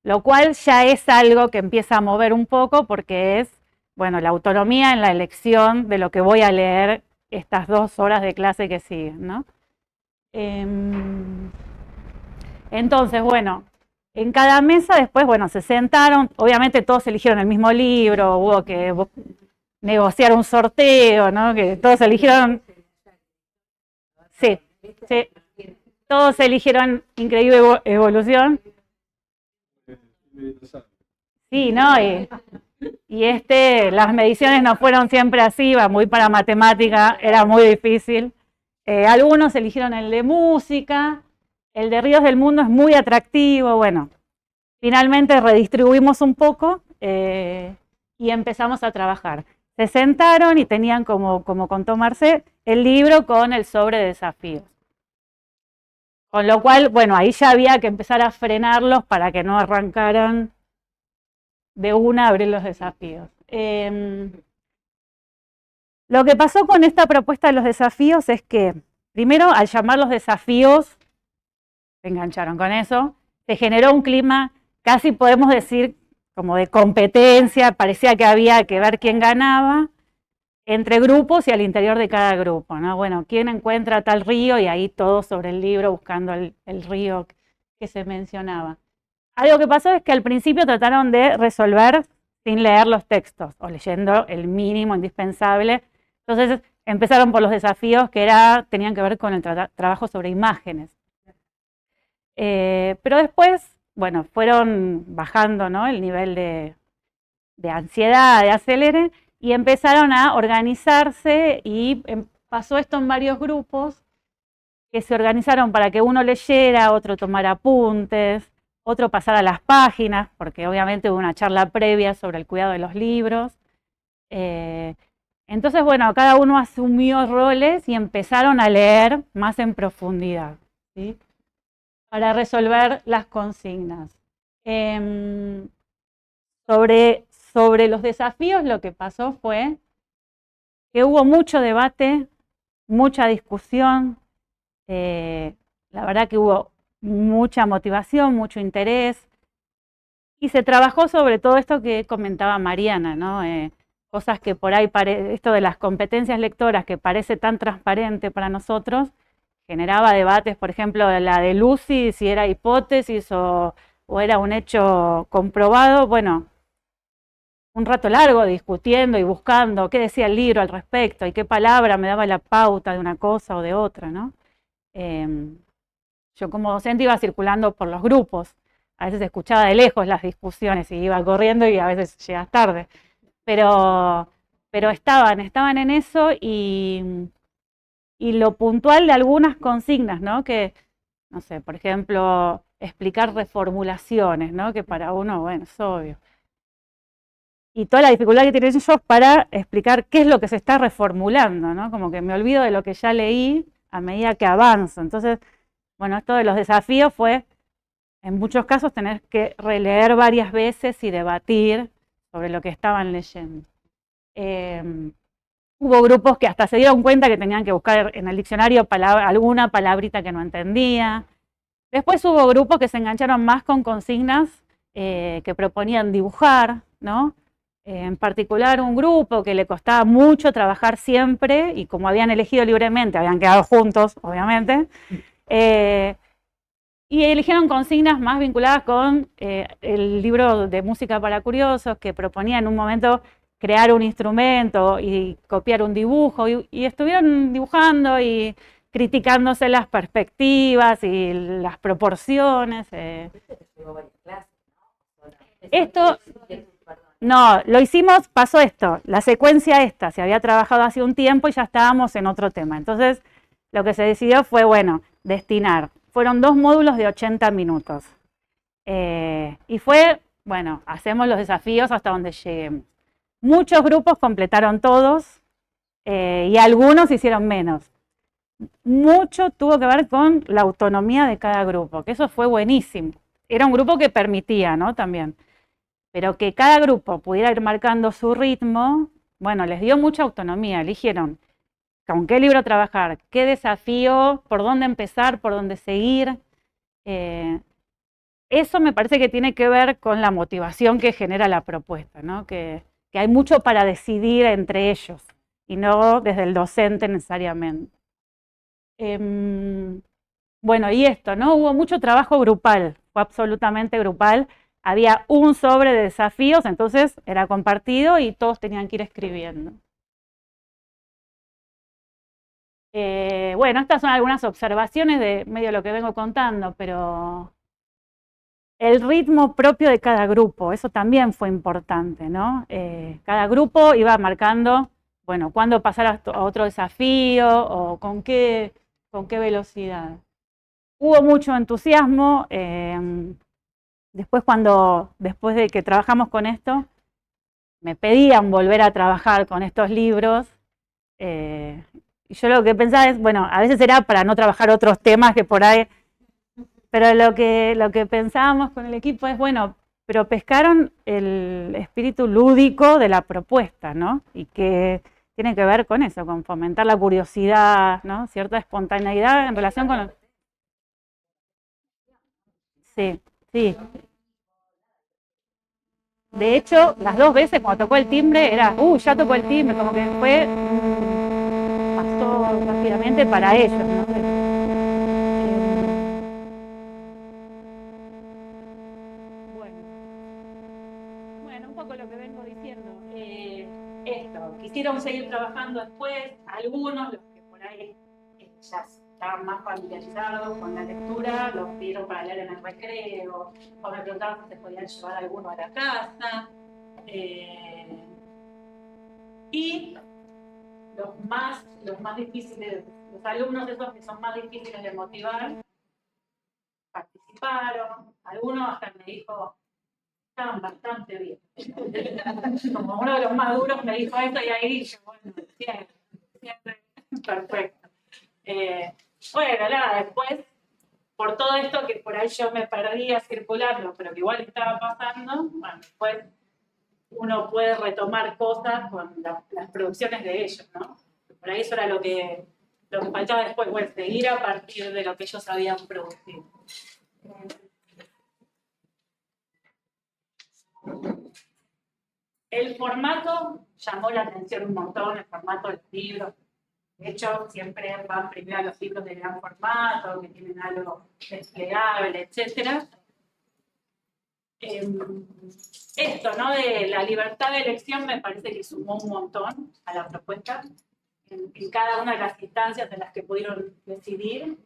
Lo cual ya es algo que empieza a mover un poco porque es, bueno, la autonomía en la elección de lo que voy a leer estas 2 horas de clase que siguen, ¿no? Entonces, bueno, en cada mesa después, bueno, se sentaron, obviamente todos eligieron el mismo libro, hubo que negociar un sorteo, ¿no? Que todos eligieron, sí, sí, todos eligieron Increíble Evolución. Sí, ¿no? Y las mediciones no fueron siempre así, iba muy para matemática, era muy difícil. Algunos eligieron el de música, el de Ríos del Mundo es muy atractivo, bueno. Finalmente redistribuimos un poco y empezamos a trabajar. Se sentaron y tenían, como contó Marcé, el libro con el sobre de desafíos. Con lo cual, bueno, ahí ya había que empezar a frenarlos para que no arrancaran de una a abrir los desafíos. Lo que pasó con esta propuesta de los desafíos es que, primero, al llamar los desafíos, se engancharon con eso, se generó un clima, casi podemos decir, como de competencia, parecía que había que ver quién ganaba, entre grupos y al interior de cada grupo, ¿no? Bueno, ¿quién encuentra tal río? Y ahí todos sobre el libro buscando el río que se mencionaba. Algo que pasó es que al principio trataron de resolver sin leer los textos, o leyendo el mínimo indispensable. Entonces empezaron por los desafíos que tenían que ver con el trabajo sobre imágenes. Pero después, bueno, fueron bajando, ¿no? El nivel de ansiedad, de acelere, y empezaron a organizarse y pasó esto en varios grupos que se organizaron para que uno leyera, otro tomara apuntes, otro pasara las páginas, porque obviamente hubo una charla previa sobre el cuidado de los libros. Entonces, bueno, cada uno asumió roles y empezaron a leer más en profundidad, ¿sí? Para resolver las consignas. Sobre los desafíos, lo que pasó fue que hubo mucho debate, mucha discusión, la verdad que hubo mucha motivación, mucho interés, y se trabajó sobre todo esto que comentaba Mariana, ¿no? Cosas que por ahí, esto de las competencias lectoras que parece tan transparente para nosotros, generaba debates, por ejemplo, la de Lucy, si era hipótesis o era un hecho comprobado. Bueno, un rato largo discutiendo y buscando qué decía el libro al respecto y qué palabra me daba la pauta de una cosa o de otra, ¿no? Yo como docente iba circulando por los grupos, a veces escuchaba de lejos las discusiones y iba corriendo y a veces llegas tarde, pero estaban en eso y lo puntual de algunas consignas, ¿no? Que, no sé, por ejemplo, explicar reformulaciones, ¿no? Que para uno, bueno, es obvio. Y toda la dificultad que tienen ellos para explicar qué es lo que se está reformulando, ¿no? Como que me olvido de lo que ya leí a medida que avanzo. Entonces, bueno, esto de los desafíos fue, en muchos casos, tener que releer varias veces y debatir sobre lo que estaban leyendo. Hubo grupos que hasta se dieron cuenta que tenían que buscar en el diccionario alguna palabrita que no entendía. Después hubo grupos que se engancharon más con consignas que proponían dibujar, ¿no? En particular un grupo que le costaba mucho trabajar siempre y como habían elegido libremente, habían quedado juntos, obviamente, y eligieron consignas más vinculadas con el libro de música para curiosos que proponía en un momento crear un instrumento y copiar un dibujo y estuvieron dibujando y criticándose las perspectivas y las proporciones. Esto, no, lo hicimos, pasó esto, la secuencia esta, se había trabajado hace un tiempo y ya estábamos en otro tema. Entonces, lo que se decidió fue, bueno, destinar. Fueron 2 módulos de 80 minutos. Y fue, bueno, hacemos los desafíos hasta donde lleguemos. Muchos grupos completaron todos y algunos hicieron menos. Mucho tuvo que ver con la autonomía de cada grupo, que eso fue buenísimo. Era un grupo que permitía, ¿no? También. Pero que cada grupo pudiera ir marcando su ritmo, bueno, les dio mucha autonomía. Eligieron con qué libro trabajar, qué desafío, por dónde empezar, por dónde seguir. Eso me parece que tiene que ver con la motivación que genera la propuesta, ¿no? Que hay mucho para decidir entre ellos y no desde el docente necesariamente. Bueno, y esto, ¿no? Hubo mucho trabajo grupal, fue absolutamente grupal. Había un sobre de desafíos, entonces era compartido y todos tenían que ir escribiendo. Bueno, estas son algunas observaciones de medio lo que vengo contando, pero el ritmo propio de cada grupo, eso también fue importante, ¿no? Cada grupo iba marcando, bueno, cuándo pasar a otro desafío o con qué velocidad. Hubo mucho entusiasmo. Después de que trabajamos con esto, me pedían volver a trabajar con estos libros. Y yo lo que pensaba es, bueno, a veces era para no trabajar otros temas que por ahí, pero lo que pensábamos con el equipo es, bueno, pero pescaron el espíritu lúdico de la propuesta, ¿no? Y que tiene que ver con eso, con fomentar la curiosidad, ¿no? Cierta espontaneidad en relación con... Sí, sí. De hecho, las 2 veces cuando tocó el timbre era, ya tocó el timbre, como que fue, pasó rápidamente para ellos, ¿no? Bueno, un poco lo que vengo diciendo. Esto, quisieron seguir trabajando después, algunos, los que por ahí ya estaban más familiarizados con la lectura, los pidieron para leer en el recreo, o me preguntaban si se podían llevar alguno a la casa. Y los más difíciles, los alumnos esos que son más difíciles de motivar, participaron. Algunos hasta me dijo, estaban bastante bien. Como uno de los más duros me dijo esto y ahí dije, bueno, siempre, perfecto. Bueno, nada, después, por todo esto que por ahí yo me perdía circulando, pero que igual estaba pasando, bueno, después uno puede retomar cosas con las producciones de ellos, ¿no? Por ahí eso era lo que faltaba después, bueno, seguir a partir de lo que ellos habían producido. El formato llamó la atención un montón, el formato del libro. De hecho, siempre van primero a los libros de gran formato, que tienen algo desplegable, etc. Esto, ¿no? De la libertad de elección me parece que sumó un montón a la propuesta en cada una de las instancias en las que pudieron decidir.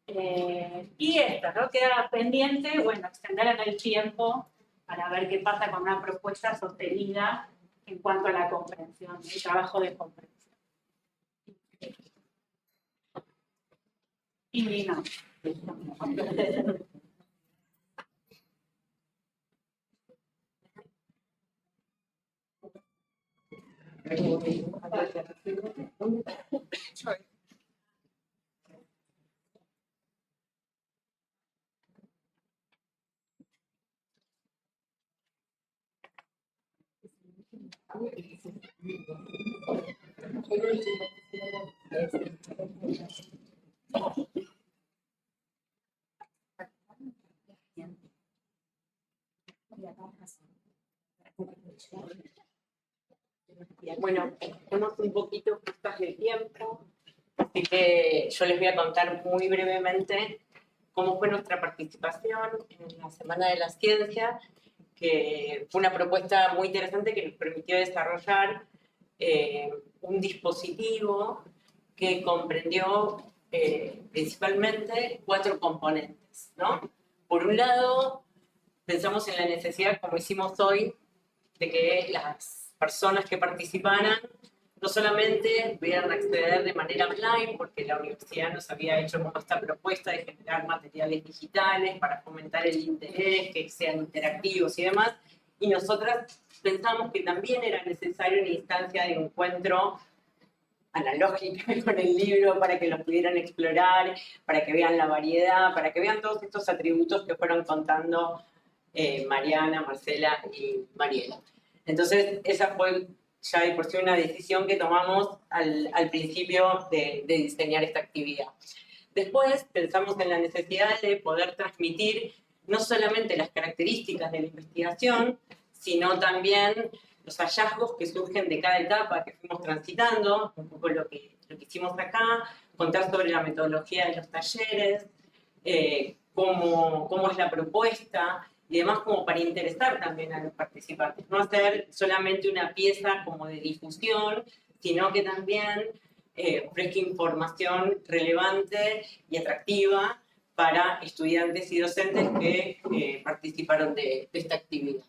Y esto, ¿no? Queda pendiente, bueno, extender en el tiempo para ver qué pasa con una propuesta sostenida en cuanto a la comprensión, el trabajo de comprensión. Y no. Bueno, estamos un poquito justas de tiempo, así que yo les voy a contar muy brevemente cómo fue nuestra participación en la Semana de la Ciencia, que fue una propuesta muy interesante que nos permitió desarrollar un dispositivo que comprendió principalmente 4 componentes, ¿no? Por un lado, pensamos en la necesidad, como hicimos hoy, de que las personas que participaran no solamente pudieran acceder de manera online, porque la universidad nos había hecho como esta propuesta de generar materiales digitales para fomentar el interés, que sean interactivos y demás, y nosotras pensamos que también era necesaria una instancia de encuentro analógica con el libro para que lo pudieran explorar, para que vean la variedad, para que vean todos estos atributos que fueron contando Mariana, Marcela y Mariela. Entonces, esa fue ya de por sí una decisión que tomamos al principio de diseñar esta actividad. Después pensamos en la necesidad de poder transmitir no solamente las características de la investigación, sino también los hallazgos que surgen de cada etapa que fuimos transitando, un poco lo que hicimos acá, contar sobre la metodología de los talleres, cómo es la propuesta, y demás, como para interesar también a los participantes. No hacer solamente una pieza como de difusión, sino que también ofrezca información relevante y atractiva para estudiantes y docentes que participaron de esta actividad.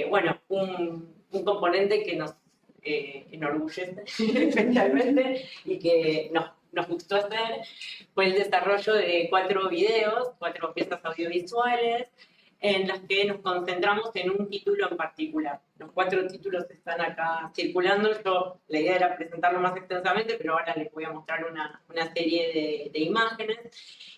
Bueno, un componente que nos enorgullece especialmente y que nos gustó hacer fue el desarrollo de 4 videos, 4 piezas audiovisuales, en las que nos concentramos en un título en particular. Los 4 títulos están acá circulando. La idea era presentarlo más extensamente, pero ahora les voy a mostrar una serie de imágenes.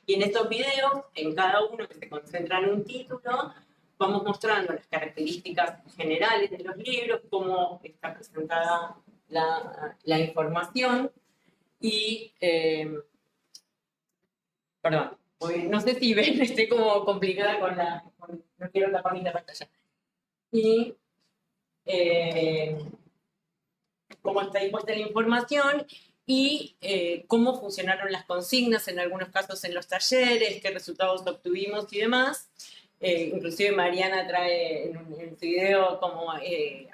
Y en estos videos, en cada uno que se concentra en un título, vamos mostrando las características generales de los libros, cómo está presentada la información y... perdón, no sé si ven, estoy como complicada no quiero tapar mi pantalla. Y cómo está dispuesta la información y cómo funcionaron las consignas, en algunos casos en los talleres, qué resultados obtuvimos y demás. Inclusive Mariana trae en su video como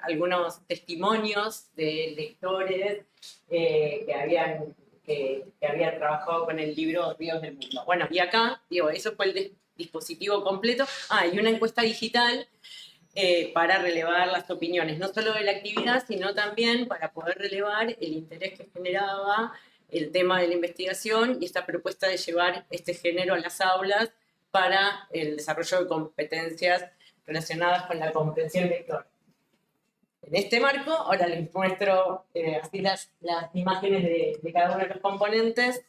algunos testimonios de lectores que habían trabajado con el libro Ríos del Mundo. Bueno, y acá, digo, eso fue el dispositivo completo. Y una encuesta digital para relevar las opiniones, no solo de la actividad, sino también para poder relevar el interés que generaba el tema de la investigación y esta propuesta de llevar este género a las aulas para el desarrollo de competencias relacionadas con la comprensión lectora. En este marco, ahora les muestro así las imágenes de cada uno de los componentes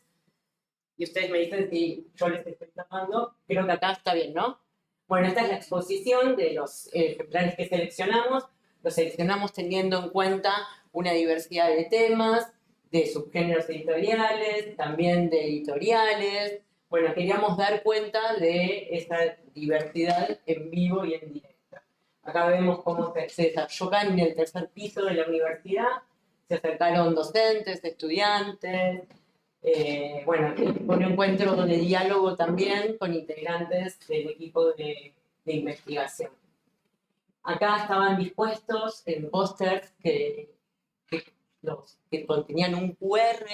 y ustedes me dicen si yo les estoy tapando. Creo que acá está bien, ¿no? Bueno, esta es la exposición de los ejemplares que seleccionamos. Los seleccionamos teniendo en cuenta una diversidad de temas, de subgéneros editoriales, también de editoriales. Bueno, queríamos dar cuenta de esa diversidad en vivo y en directo. Acá vemos cómo se desarrolló acá en el tercer piso de la universidad. Se acercaron docentes, estudiantes. Bueno, fue un encuentro de diálogo también con integrantes del equipo de investigación. Acá estaban dispuestos en pósters que contenían un QR,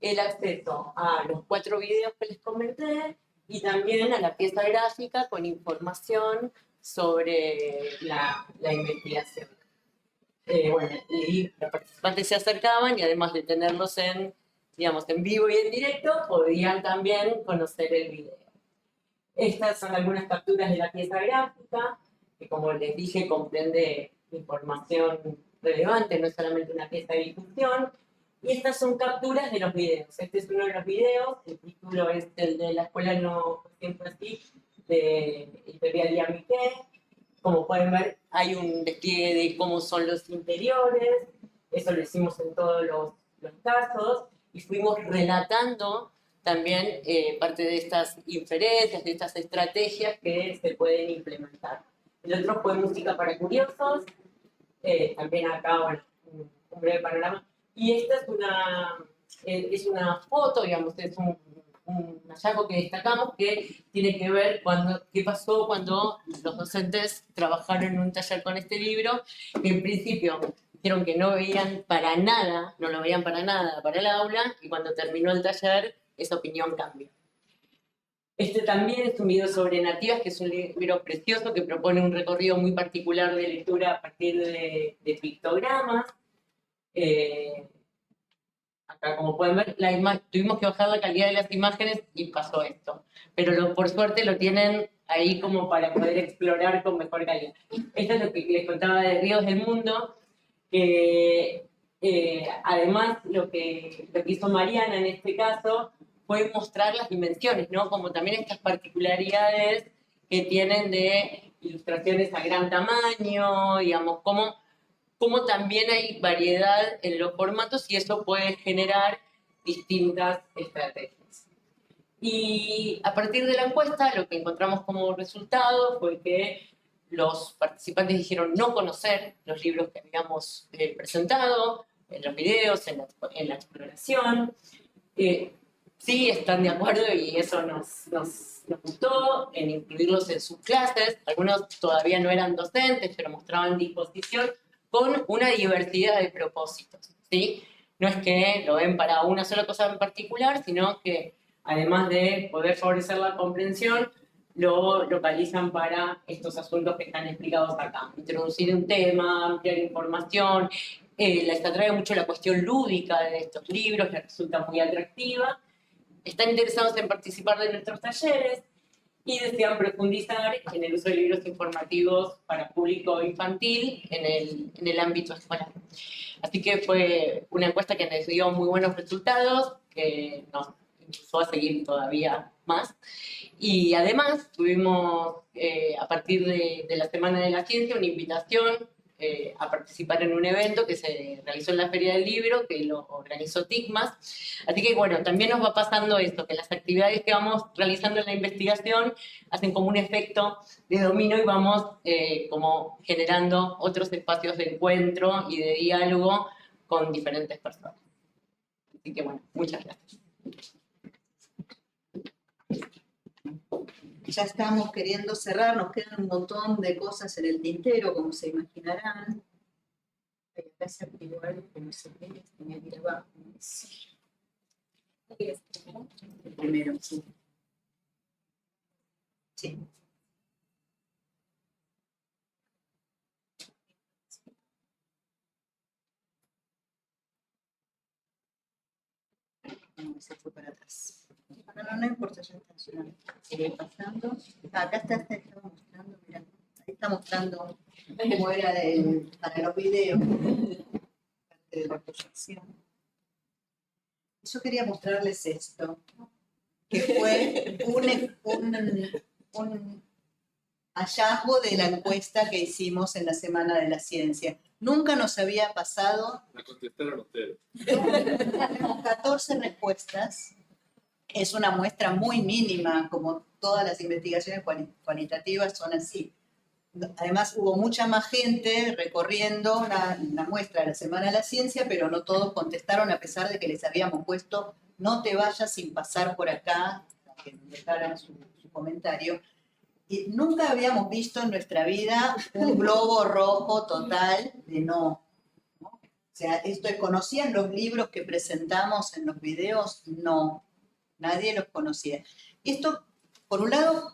el acceso a los 4 videos que les comenté y también a la pieza gráfica con información sobre la investigación. Bueno, y los participantes se acercaban y además de tenerlos en vivo y en directo, podían también conocer el video. Estas son algunas capturas de la pieza gráfica, que como les dije comprende información relevante, no es solamente una pieza de difusión. Y estas son capturas de los videos. Este es uno de los videos, el título es el de La Escuela No Siempre Así, de Editorial Yamiqué. Como pueden ver, hay un despliegue de cómo son los interiores, eso lo hicimos en todos los casos, y fuimos relatando también parte de estas inferencias, de estas estrategias que se pueden implementar. El otro fue Música para Curiosos, también acá, bueno, un breve panorama. Y esta es una foto, digamos, es un hallazgo que destacamos que tiene que ver qué pasó cuando los docentes trabajaron en un taller con este libro, que en principio dijeron que no veían para nada, no lo veían para nada para el aula, y cuando terminó el taller, esa opinión cambió. Este también es un video sobre Nativas, que es un libro precioso que propone un recorrido muy particular de lectura a partir de pictogramas. Acá, como pueden ver, tuvimos que bajar la calidad de las imágenes y pasó esto. Pero por suerte lo tienen ahí como para poder explorar con mejor calidad. Esto es lo que les contaba de Ríos del Mundo, que además lo que hizo Mariana en este caso fue mostrar las dimensiones, ¿no? Como también estas particularidades que tienen de ilustraciones a gran tamaño, digamos, como también hay variedad en los formatos y eso puede generar distintas estrategias. Y a partir de la encuesta, lo que encontramos como resultado fue que los participantes dijeron no conocer los libros que habíamos presentado, en los videos, en la exploración. Sí están de acuerdo y eso nos gustó, en incluirlos en sus clases. Algunos todavía no eran docentes, pero mostraban disposición con una diversidad de propósitos, ¿sí? No es que lo ven para una sola cosa en particular, sino que además de poder favorecer la comprensión, lo localizan para estos asuntos que están explicados acá. Introducir un tema, ampliar información, les atrae mucho la cuestión lúdica de estos libros, les resulta muy atractiva. Están interesados en participar de nuestros talleres y desean profundizar en el uso de libros informativos para público infantil en el ámbito escolar. Así que fue una encuesta que nos dio muy buenos resultados, que nos impulsó a seguir todavía más. Y además tuvimos, a partir de la Semana de la Ciencia, una invitación a participar en un evento que se realizó en la Feria del Libro, que lo organizó TICMAS. Así que, bueno, también nos va pasando esto, que las actividades que vamos realizando en la investigación hacen como un efecto de dominó y vamos como generando otros espacios de encuentro y de diálogo con diferentes personas. Así que, bueno, muchas gracias. Ya estamos queriendo cerrar, nos quedan un montón de cosas en el tintero, como se imaginarán. Acá se activó algo que no sé qué, tenía que ir abajo. El primero, sí. Sí. No, se fue para atrás. No importa, ya está. Sigue pasando. Acá está mostrando, mira, ahí está mostrando cómo era para los videos, parte de la proyección. Yo quería mostrarles esto, que fue un hallazgo de la encuesta que hicimos en la Semana de la Ciencia. Nunca nos había pasado. La contestaron ustedes. Tenemos 14 respuestas. Es una muestra muy mínima, como todas las investigaciones cualitativas son así. Además, hubo mucha más gente recorriendo la muestra de la Semana de la Ciencia, pero no todos contestaron, a pesar de que les habíamos puesto no te vayas sin pasar por acá, para que dejaran su comentario. Y nunca habíamos visto en nuestra vida un globo rojo total de no. O sea, ¿conocían los libros que presentamos en los videos? No. Nadie los conocía. Y esto, por un lado,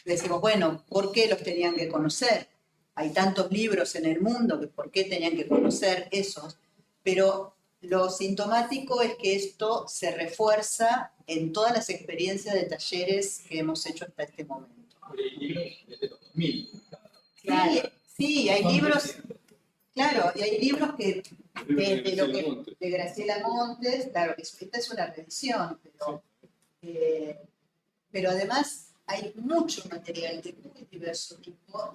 decimos, bueno, ¿por qué los tenían que conocer? Hay tantos libros en el mundo, que ¿por qué tenían que conocer esos? Pero lo sintomático es que esto se refuerza en todas las experiencias de talleres que hemos hecho hasta este momento. Hay libros desde los 2000. Claro, sí, hay libros, claro, y hay libros que desde lo que de Graciela Montes, claro, esta es una revisión, pero además hay mucho material de muy diverso tipo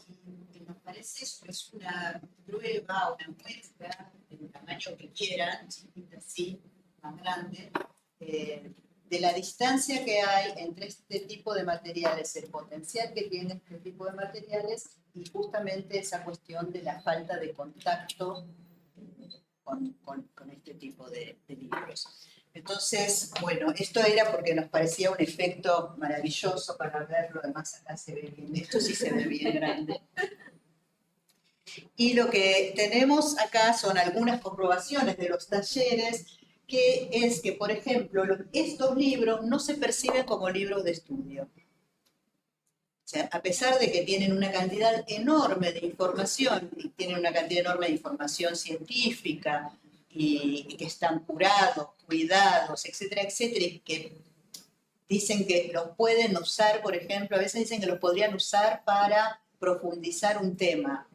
y nos parece eso, es una prueba, una muestra del tamaño que quieran, chiquita así, más grande, de la distancia que hay entre este tipo de materiales, el potencial que tiene este tipo de materiales y justamente esa cuestión de la falta de contacto con este tipo de libros. Entonces, bueno, esto era porque nos parecía un efecto maravilloso para verlo, además acá se ve bien, esto sí se ve bien grande. Y lo que tenemos acá son algunas comprobaciones de los talleres, que es que, por ejemplo, estos libros no se perciben como libros de estudio. O sea, a pesar de que tienen una cantidad enorme de información, y tienen una cantidad enorme de información científica, y que están curados, cuidados, etcétera, etcétera, y que dicen que los pueden usar, por ejemplo, a veces dicen que los podrían usar para profundizar un tema,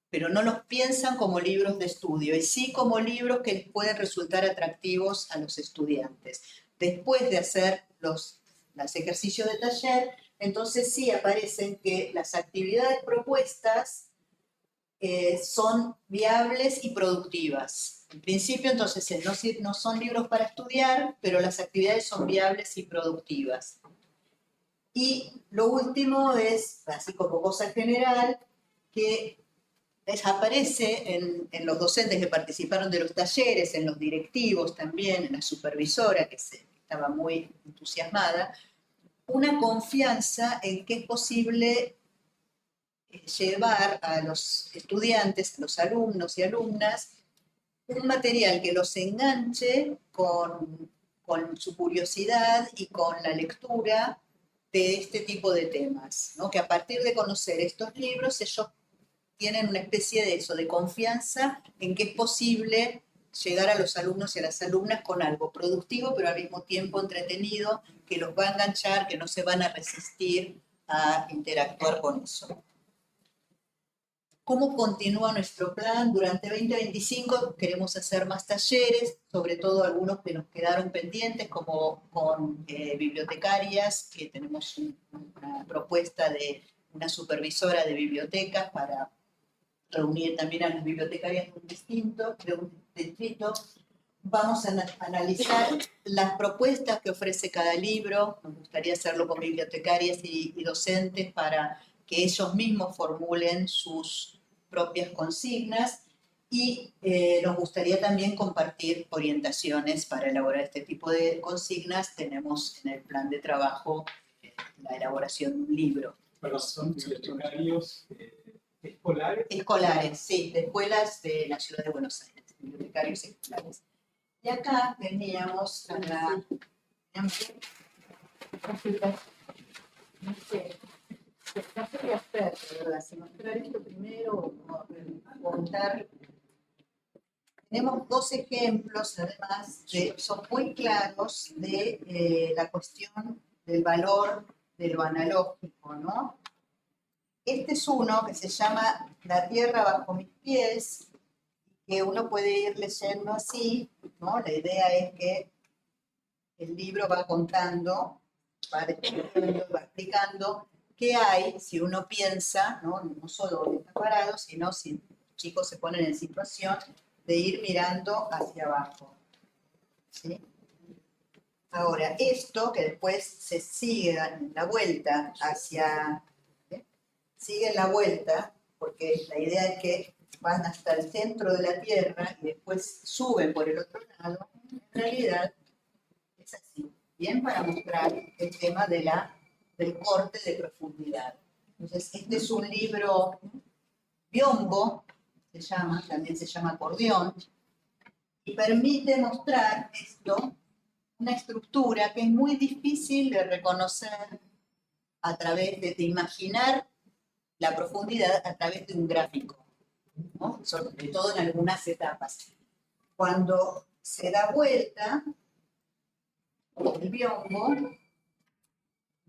pero no los piensan como libros de estudio, y sí como libros que les pueden resultar atractivos a los estudiantes. Después de hacer los ejercicios de taller, entonces sí aparecen que las actividades propuestas son viables y productivas. En principio, entonces, no son libros para estudiar, pero las actividades son viables y productivas. Y lo último es, así como cosa general, que aparece en los docentes que participaron de los talleres, en los directivos también, en la supervisora que estaba muy entusiasmada, una confianza en que es posible llevar a los estudiantes, a los alumnos y alumnas, un material que los enganche con su curiosidad y con la lectura de este tipo de temas, ¿no? Que a partir de conocer estos libros, ellos tienen una especie de eso, de confianza en que es posible llegar a los alumnos y a las alumnas con algo productivo, pero al mismo tiempo entretenido, que los va a enganchar, que no se van a resistir a interactuar con eso. ¿Cómo continúa nuestro plan? Durante 2025 queremos hacer más talleres, sobre todo algunos que nos quedaron pendientes, como con bibliotecarias, que tenemos una propuesta de una supervisora de bibliotecas para reunir también a las bibliotecarias de un distrito. Vamos a analizar las propuestas que ofrece cada libro. Nos gustaría hacerlo con bibliotecarias y docentes para que ellos mismos formulen sus propias consignas, y nos gustaría también compartir orientaciones para elaborar este tipo de consignas. Tenemos en el plan de trabajo la elaboración de un libro. Pero son bibliotecarios escolares. Escolares, sí, de escuelas de la ciudad de Buenos Aires, bibliotecarios escolares. Y acá teníamos a la... No sé, no sé qué hacer, de verdad, si mostrar esto primero o contar. Tenemos dos ejemplos, además, que son muy claros de la cuestión del valor de lo analógico, ¿no? Este es uno que se llama La tierra bajo mis pies, que uno puede ir leyendo así, ¿no? La idea es que el libro va contando, va describiendo, va explicando qué hay si uno piensa, no solo dónde está parado, sino si los chicos se ponen en situación de ir mirando hacia abajo, ¿sí? Ahora, esto que después se sigue en la vuelta hacia... sigue en la vuelta, porque la idea es que van hasta el centro de la Tierra y después suben por el otro lado. En realidad es así, bien para mostrar el tema del corte de profundidad. Entonces, este es un libro biombo, también se llama acordeón, y permite mostrar esto, una estructura que es muy difícil de reconocer a través de imaginar la profundidad a través de un gráfico, ¿no? Sobre todo en algunas etapas. Cuando se da vuelta el biombo,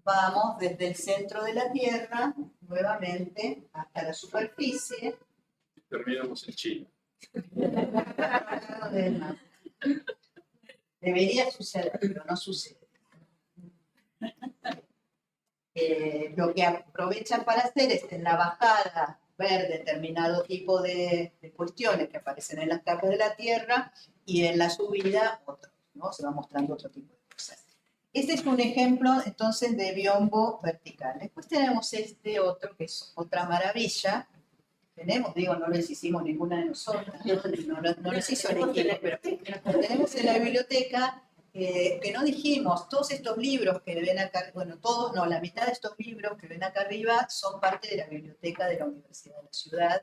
vamos desde el centro de la Tierra nuevamente hasta la superficie. Terminamos en China. Debería suceder, pero no sucede. Lo que aprovechan para hacer es en la bajada ver determinado tipo de cuestiones que aparecen en las capas de la Tierra, y en la subida otros, ¿no? Se va mostrando otro tipo de cosas. Este es un ejemplo entonces de biombo vertical. Después tenemos este otro que es otra maravilla. No les hicimos ninguna de nosotras, no les hizo el equipo, pero lo tenemos en la biblioteca. Que no dijimos, todos estos libros que ven acá, bueno, todos no, la mitad de estos libros que ven acá arriba son parte de la biblioteca de la Universidad de la Ciudad,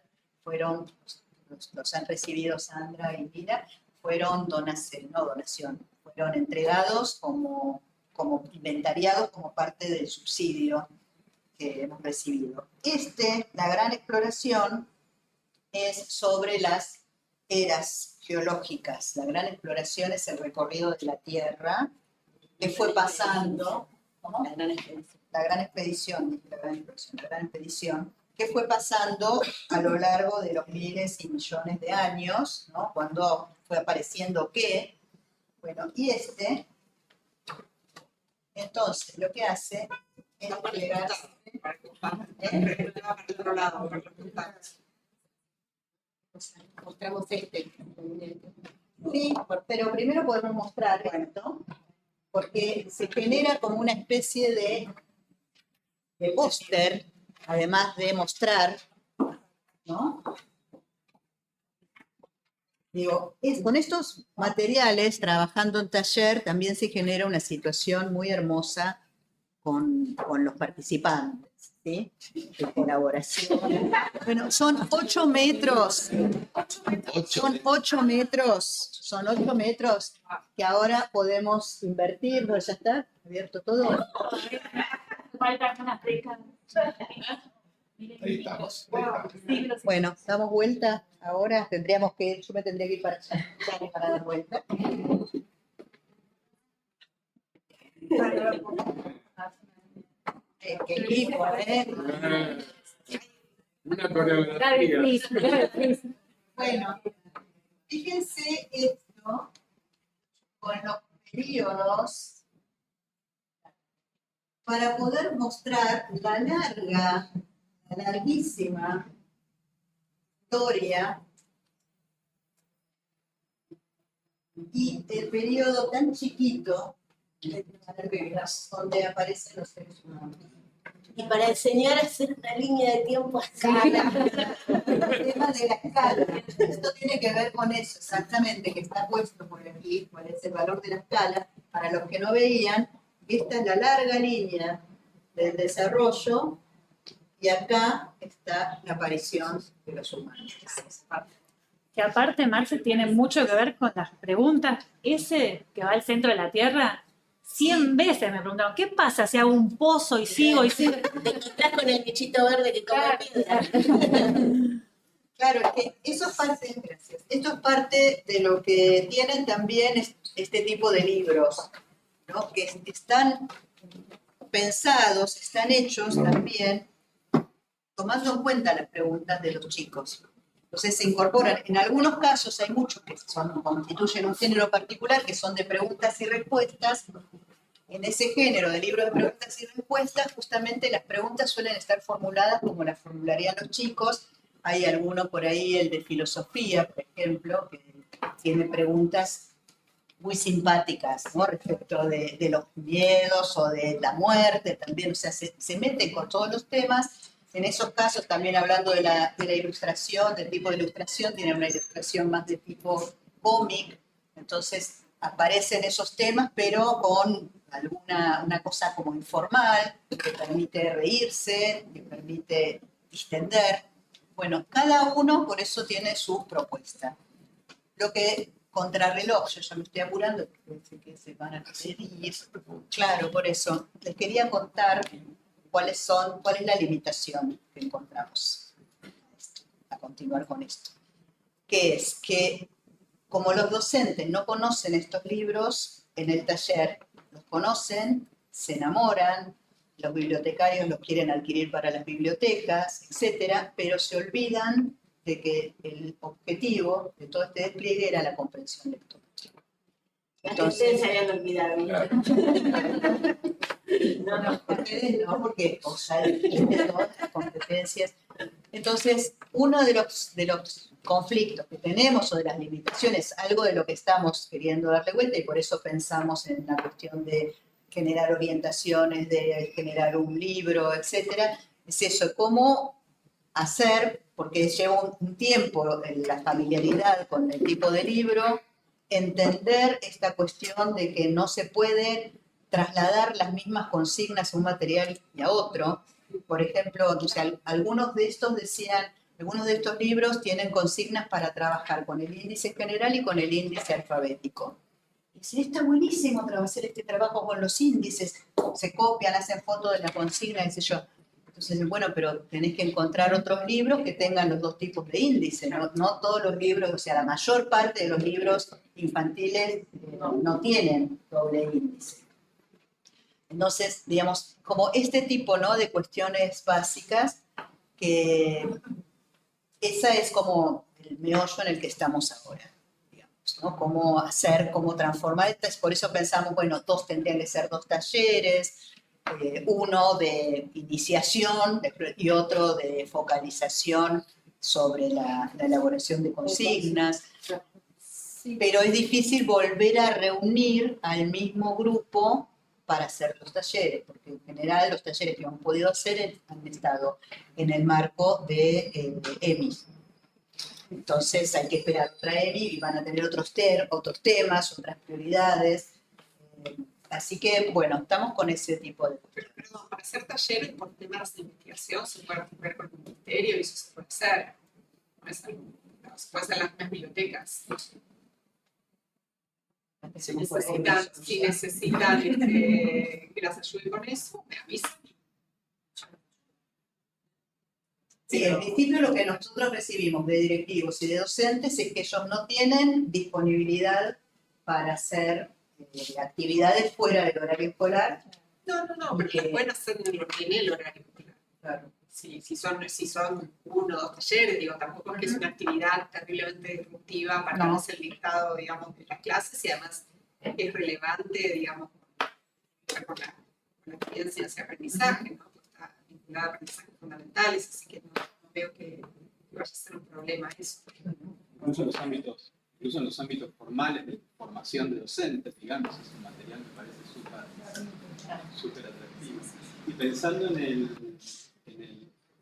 los han recibido Sandra y Mira, fueron donación, fueron entregados como inventariados como parte del subsidio que hemos recibido. La gran exploración, es sobre las eras geológicas. La gran exploración es el recorrido de la Tierra que fue pasando, ¿no? La gran expedición, que fue pasando a lo largo de los miles y millones de años, ¿no? Cuando fue apareciendo qué. Bueno, y entonces lo que hace es plegarse. Mostramos Sí, pero primero podemos mostrar esto, porque se genera como una especie de póster, además de mostrar, ¿no? Digo, con estos materiales, trabajando en taller, también se genera una situación muy hermosa con los participantes, ¿sí? De colaboración. Bueno, son 8 metros. Son 8 metros que ahora podemos invertir, ¿no? Ya está abierto todo. Faltan unas décadas. Ahí estamos. Bueno, damos vuelta ahora, yo me tendría que ir para allá, para dar vuelta. Qué equipo, ¿eh? Una coreografía. Bueno, fíjense esto con los periodos para poder mostrar la larguísima historia y el periodo tan chiquito donde aparecen los seres humanos. Y para enseñar a hacer una línea de tiempo a escala. El tema de la escala. Esto tiene que ver con eso, exactamente, que está puesto por aquí, cuál es el valor de la escala. Para los que no veían, esta es la larga línea del desarrollo y acá está la aparición de los humanos. Que aparte, Marce, tiene mucho que ver con las preguntas. Ese que va al centro de la Tierra, 100 veces me preguntaron, ¿qué pasa si hago un pozo y sigo y sigo? Te encontrás con el bichito verde que come piedra. Claro, es que eso es parte, gracias. Esto es parte de lo que tienen también este tipo de libros, ¿no? Que están pensados, están hechos también tomando en cuenta las preguntas de los chicos. Entonces se incorporan, en algunos casos hay muchos que constituyen un género particular, que son de preguntas y respuestas. En ese género de libros de preguntas y respuestas, justamente las preguntas suelen estar formuladas como las formularían los chicos. Hay alguno por ahí, el de filosofía, por ejemplo, que tiene preguntas muy simpáticas, ¿no? Respecto de los miedos o de la muerte también, o sea, se meten con todos los temas. En esos casos, también hablando de la ilustración, del tipo de ilustración, tienen una ilustración más de tipo cómic, entonces aparecen esos temas, pero con una cosa como informal, que permite reírse, que permite distender. Bueno, cada uno por eso tiene su propuesta. Lo que contrarreloj, yo ya me estoy apurando, porque que se van a pedir. Claro, por eso les quería contar cuál es la limitación que encontramos a continuar con esto. Que es que como los docentes no conocen estos libros, en el taller los conocen, se enamoran, los bibliotecarios los quieren adquirir para las bibliotecas, etcétera, pero se olvidan de que el objetivo de todo este despliegue era la comprensión lectora. Entonces se habían olvidado. No, ustedes no, porque tienen todas las competencias. Entonces, uno de los conflictos que tenemos o de las limitaciones, algo de lo que estamos queriendo darle vuelta y por eso pensamos en la cuestión de generar orientaciones, de generar un libro, etcétera, es eso, cómo hacer, porque lleva un tiempo la familiaridad con el tipo de libro, entender esta cuestión de que no se puede trasladar las mismas consignas a un material y a otro. Por ejemplo, o sea, algunos de estos libros tienen consignas para trabajar con el índice general y con el índice alfabético. Y dicen, está buenísimo hacer este trabajo con los índices, se copian, hacen fotos de la consigna, qué sé yo. Entonces, bueno, pero tenés que encontrar otros libros que tengan los dos tipos de índice, no todos los libros, o sea, la mayor parte de los libros infantiles no tienen doble índice. Entonces, digamos, como este tipo, ¿no?, de cuestiones básicas, que esa es como el meollo en el que estamos ahora, digamos, ¿no? Cómo hacer, cómo transformar. Por eso pensamos, bueno, tendrían que ser 2 talleres, uno de iniciación y otro de focalización sobre la elaboración de consignas. Pero es difícil volver a reunir al mismo grupo para hacer los talleres, porque en general los talleres que han podido hacer han estado en el marco de EMI. Entonces hay que esperar otra EMI y van a tener otros temas, otras prioridades. Así que, bueno, estamos con ese tipo de... Perdón, para hacer talleres por temas de investigación se puede ver con el ministerio y eso se puede hacer. Se puede hacer en las mismas bibliotecas. Si necesitan que las ayude con eso, me avisan. Sí, en principio lo que nosotros recibimos de directivos y de docentes es que ellos no tienen disponibilidad para hacer actividades fuera del horario escolar. No, pero las pueden hacer en el horario escolar. Claro. Si son 1 o 2 talleres, digo, tampoco es que es una actividad terriblemente disruptiva para no hacer el dictado, digamos, de las clases, y además es relevante, digamos, con la actividad de enseñanza y aprendizaje, ¿no? Está vinculada a aprendizajes fundamentales, así que no veo que vaya a ser un problema eso. Incluso en los ámbitos formales de formación de docentes, digamos, es un material que me parece súper atractivo. Y pensando en el...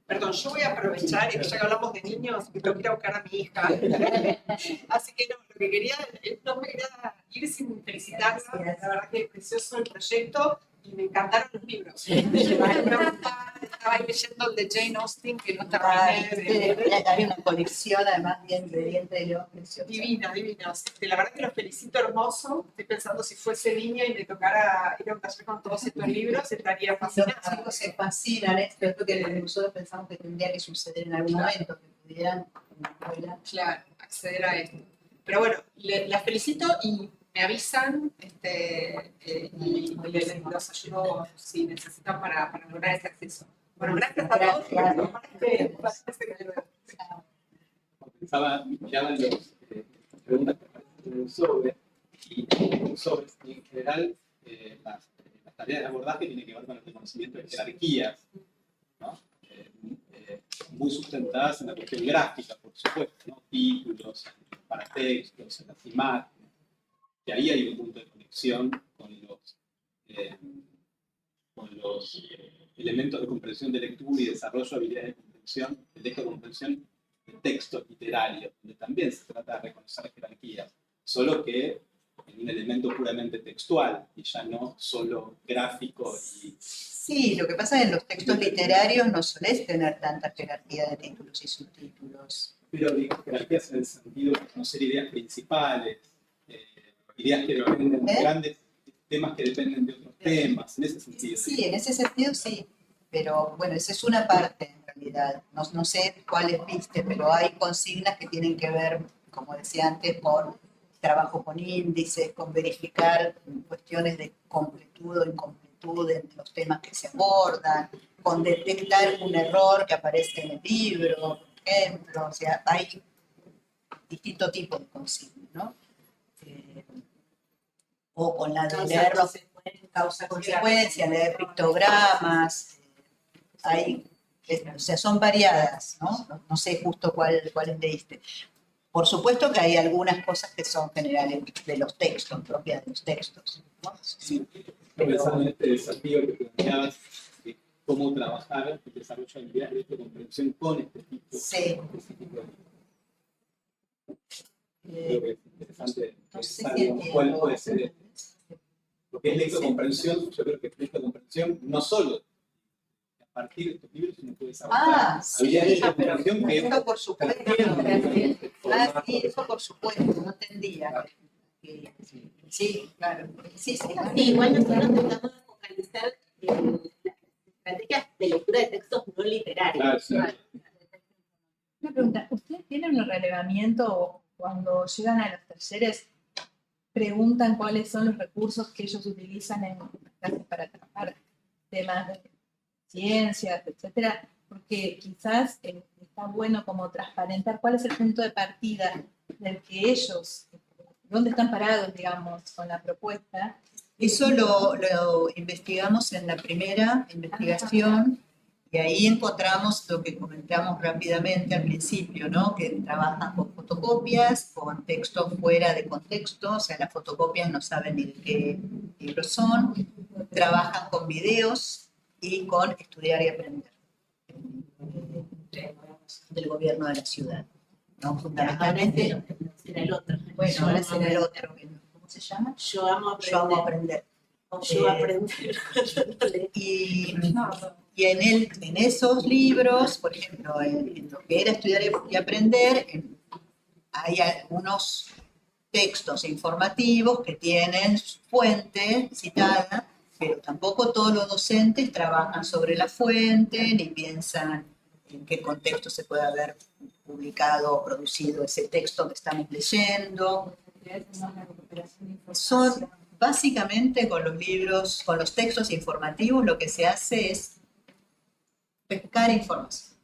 Perdón, yo voy a aprovechar, ya que hablamos de niños, que tengo que ir a buscar a mi hija. Así que no, lo que quería, no me quería ir sin felicitarla. La verdad que es precioso el proyecto y me encantaron los libros. Estaba ahí leyendo el de Jane Austen, que no terminé. Hay una colección, además, bien de Diente de León, preciosa. Divina. La verdad que los felicito, hermoso. Estoy pensando si fuese niña y me tocara ir a un taller con todos estos libros, estaría fascinada. Los chicos se fascinan, pero esto que nosotros pensamos que tendría que suceder en algún momento, que pudieran en la escuela. Claro, acceder a esto. Pero bueno, las felicito y me avisan y los ayudo si necesitan para lograr ese acceso. Bueno, gracias a todos. Pensaba, miraba las preguntas que aparecen sobre, y en general las tareas de abordaje tienen que ver con el reconocimiento de jerarquías, ¿no? Muy sustentadas en la cuestión gráfica, por supuesto, ¿no? Títulos, paratextos, las imágenes, que ahí hay un punto de conexión con los elementos de comprensión de lectura y desarrollo de habilidades de comprensión, el eje de comprensión de textos literarios, donde también se trata de reconocer jerarquías, solo que en un elemento puramente textual y ya no solo gráfico. Sí, lo que pasa es que en los textos literarios no solés tener tanta jerarquía de títulos y subtítulos. Pero digo, jerarquías en el sentido de conocer ideas principales, ideas que dependen de grandes temas que dependen de otros temas, en ese sentido. Sí, en ese sentido sí, pero bueno, esa es una parte en realidad. No sé cuáles viste, pero hay consignas que tienen que ver, como decía antes, con trabajo con índices, con verificar cuestiones de completud o incompletud en los temas que se abordan, con detectar un error que aparece en el libro, por ejemplo. O sea, hay distintos tipos de consignas, ¿no? O con la de leer los causa-consecuencia, leer pictogramas, o sea, son variadas, ¿no? No sé justo cuáles leíste. Por supuesto que hay algunas cosas que son generales de los textos, propias de los textos, ¿no? Sí, pensando en este desafío que planteabas, de cómo trabajar el desarrollo de habilidades de comprensión con este tipo específico. Creo que es interesante pensar cuál puede ser. Porque es lectocomprensión, yo creo que es lectocomprensión no solo a partir de estos libros, sino puedes avanzar. Habilidades de lectocomprensión que eso por supuesto. Eso por supuesto, no tendría. Sí, claro. Sí, igual nosotros tratamos de focalizar las estrategias de lectura de textos no literario. Claro, sí. Una pregunta, ¿ustedes tienen un relevamiento cuando llegan a los talleres? Preguntan cuáles son los recursos que ellos utilizan en las clases para trabajar temas de ciencias, etcétera, porque quizás está bueno como transparentar cuál es el punto de partida del que ellos, dónde están parados, digamos, con la propuesta. Eso lo investigamos en la primera investigación y ahí encontramos lo que comentamos rápidamente al principio, ¿no? Que trabajan con fotocopias, con textos fuera de contexto, o sea, las fotocopias no saben ni de qué libros son, trabajan con videos y con estudiar y aprender del gobierno de la ciudad, ¿no? Fundamentalmente. Era el otro. Bueno, ahora será el otro. ¿Cómo se llama? Yo amo aprender. Yo amo aprender. O yo aprender. Y en esos libros, por ejemplo, en lo que era estudiar y aprender, hay algunos textos informativos que tienen su fuente citada, pero tampoco todos los docentes trabajan sobre la fuente ni piensan en qué contexto se puede haber publicado o producido ese texto que estamos leyendo. Son básicamente con los libros, con los textos informativos, lo que se hace es pescar información.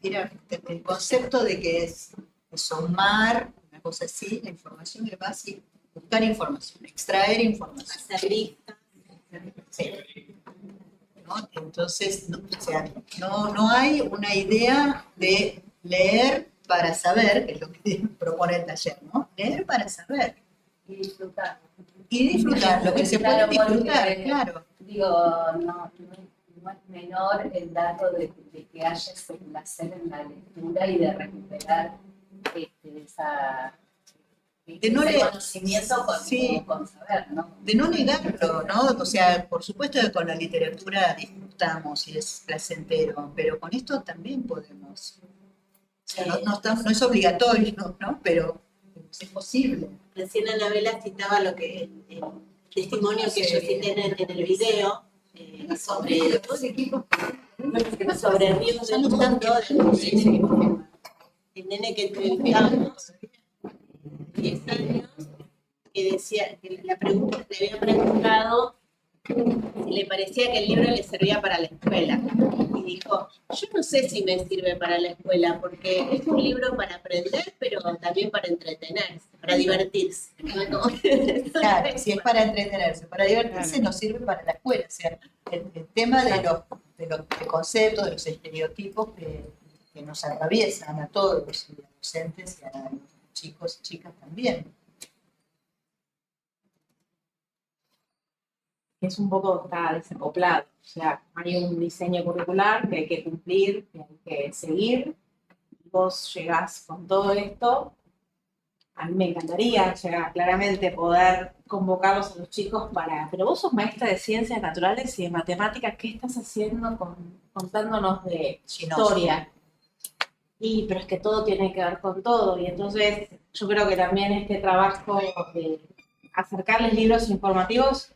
Mira, el concepto de que es sumar, una cosa así, la información es básica, buscar información, extraer información. Hacer lista. Sí. ¿No? Entonces, no hay una idea de leer para saber, que es lo que propone el taller, ¿no? Leer para saber. Y disfrutar. Y disfrutar, lo que se puede disfrutar, claro. Digo, no es menor el dato de que haya ese placer en la lectura y de recuperar ese conocimiento con saber, ¿no? De no negarlo, ¿no? O sea, por supuesto que con la literatura disfrutamos y es placentero, pero con esto también podemos. O sea, no es obligatorio, ¿no? Pero es posible. Recién Anabela citaba el testimonio que yo cité en el video sobre Río del Mundo, el nene que entrevistamos, 10 años, que decía, que le había preguntado si le parecía que el libro le servía para la escuela. Y dijo, yo no sé si me sirve para la escuela, porque es un libro para aprender, pero también para entretenerse, para divertirse. Claro, si es para entretenerse, para divertirse, no sirve para la escuela. O sea, el tema de los conceptos, de los estereotipos que nos atraviesan a todos los docentes y a los chicos y chicas también. Es un poco está desacoplado, o sea, hay un diseño curricular que hay que cumplir, que hay que seguir, vos llegás con todo esto, a mí me encantaría llegar claramente poder convocarlos a los chicos pero vos sos maestra de ciencias naturales y de matemáticas, ¿qué estás haciendo contándonos de historia? Pero es que todo tiene que ver con todo, y entonces yo creo que también este trabajo de acercarles libros informativos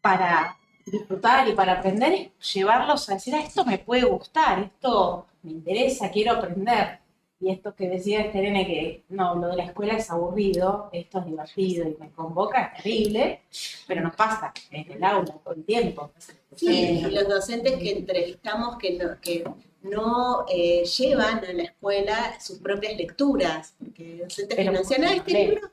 para disfrutar y para aprender es llevarlos a decir, esto me puede gustar, esto me interesa, quiero aprender. Y esto que decía este nene que no, lo de la escuela es aburrido, esto es divertido y me convoca, es terrible, pero nos pasa en el aula todo el tiempo. Sí, y los docentes que entrevistamos que no llevan a la escuela sus propias lecturas, porque docentes que nos decían, este libro...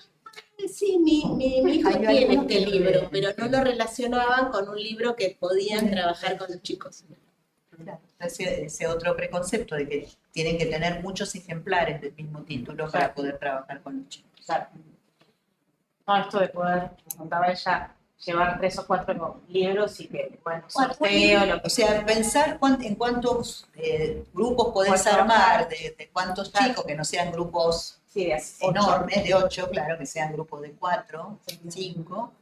Sí, mi hijo tiene este libro, pero no lo relacionaban con un libro que podían trabajar con los chicos. Ese otro preconcepto de que tienen que tener muchos ejemplares del mismo título para poder trabajar con los chicos. Claro. No, esto de poder, como contaba ella, llevar 3 o 4 libros y que, bueno, sorteo... O sea, pensar en cuántos grupos podés armar, de cuántos chicos, que no sean grupos... Sí, enormes, de 8, claro, que sean grupos de 4, 5,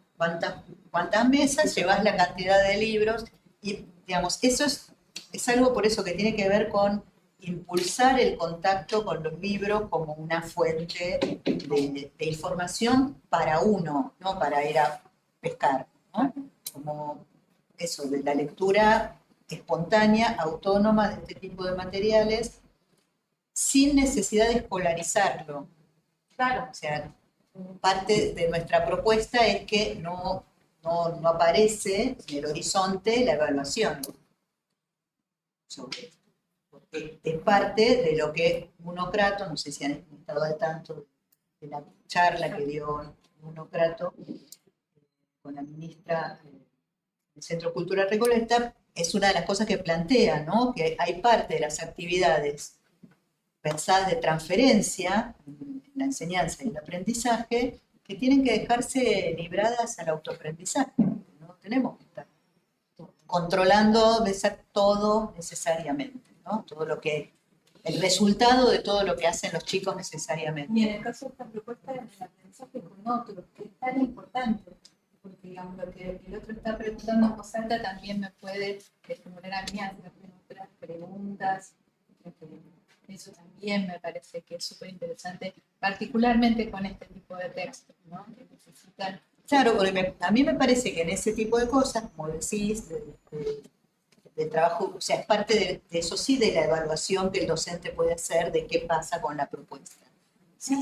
cuántas mesas, llevas la cantidad de libros, y digamos, eso es algo por eso que tiene que ver con impulsar el contacto con los libros como una fuente de información para uno, no para ir a pescar, ¿no? Como eso, de la lectura espontánea, autónoma de este tipo de materiales, sin necesidad de escolarizarlo. Claro. O sea, parte de nuestra propuesta es que no aparece en el horizonte la evaluación sobre esto. Porque es parte de lo que Monocrato, no sé si han estado al tanto de la charla que dio Monocrato con la ministra del Centro Cultural Recoleta, es una de las cosas que plantea, ¿no? Que hay parte de las actividades pensadas de transferencia en la enseñanza y el aprendizaje que tienen que dejarse libradas al autoaprendizaje. No tenemos que estar controlando todo necesariamente, ¿no? Todo lo que, el resultado de todo lo que hacen los chicos necesariamente. Y en el caso de esta propuesta del aprendizaje con otro, que es tan importante, porque digamos lo que el otro está preguntando en voz alta también me puede estimular a mí a hacer otras preguntas. Eso también me parece que es súper interesante, particularmente con este tipo de textos, ¿no? Que necesitan. Claro, porque a mí me parece que en ese tipo de cosas, como decís, de trabajo, o sea, es parte de eso sí, de la evaluación que el docente puede hacer de qué pasa con la propuesta. Sí,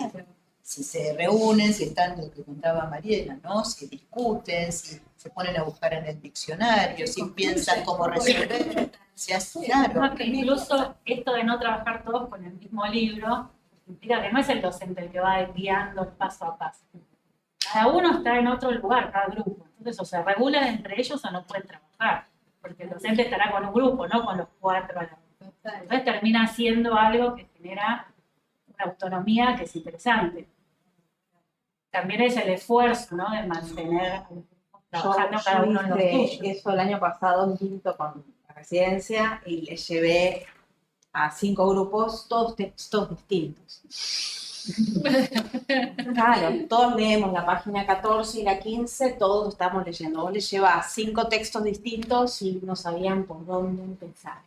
si se reúnen, si están, lo que contaba Mariela, ¿no? Si discuten, si se ponen a buscar en el diccionario, si piensan cómo resolver. Claro. No, que incluso esto de no trabajar todos con el mismo libro implica que no es el docente el que va guiando paso a paso. Cada uno está en otro lugar, cada grupo. Entonces, o se regulan entre ellos o no pueden trabajar, porque el docente estará con un grupo, no con los 4 a la vez. Entonces termina siendo algo que genera una autonomía que es interesante. También es el esfuerzo, ¿no?, de mantener trabajando cada uno en los suyos. Eso el año pasado en quinto con la residencia y le llevé a 5 grupos, todos textos distintos. Claro, todos leemos la página 14 y la 15, todos estamos leyendo. Vos le llevas 5 textos distintos y no sabían por dónde empezar.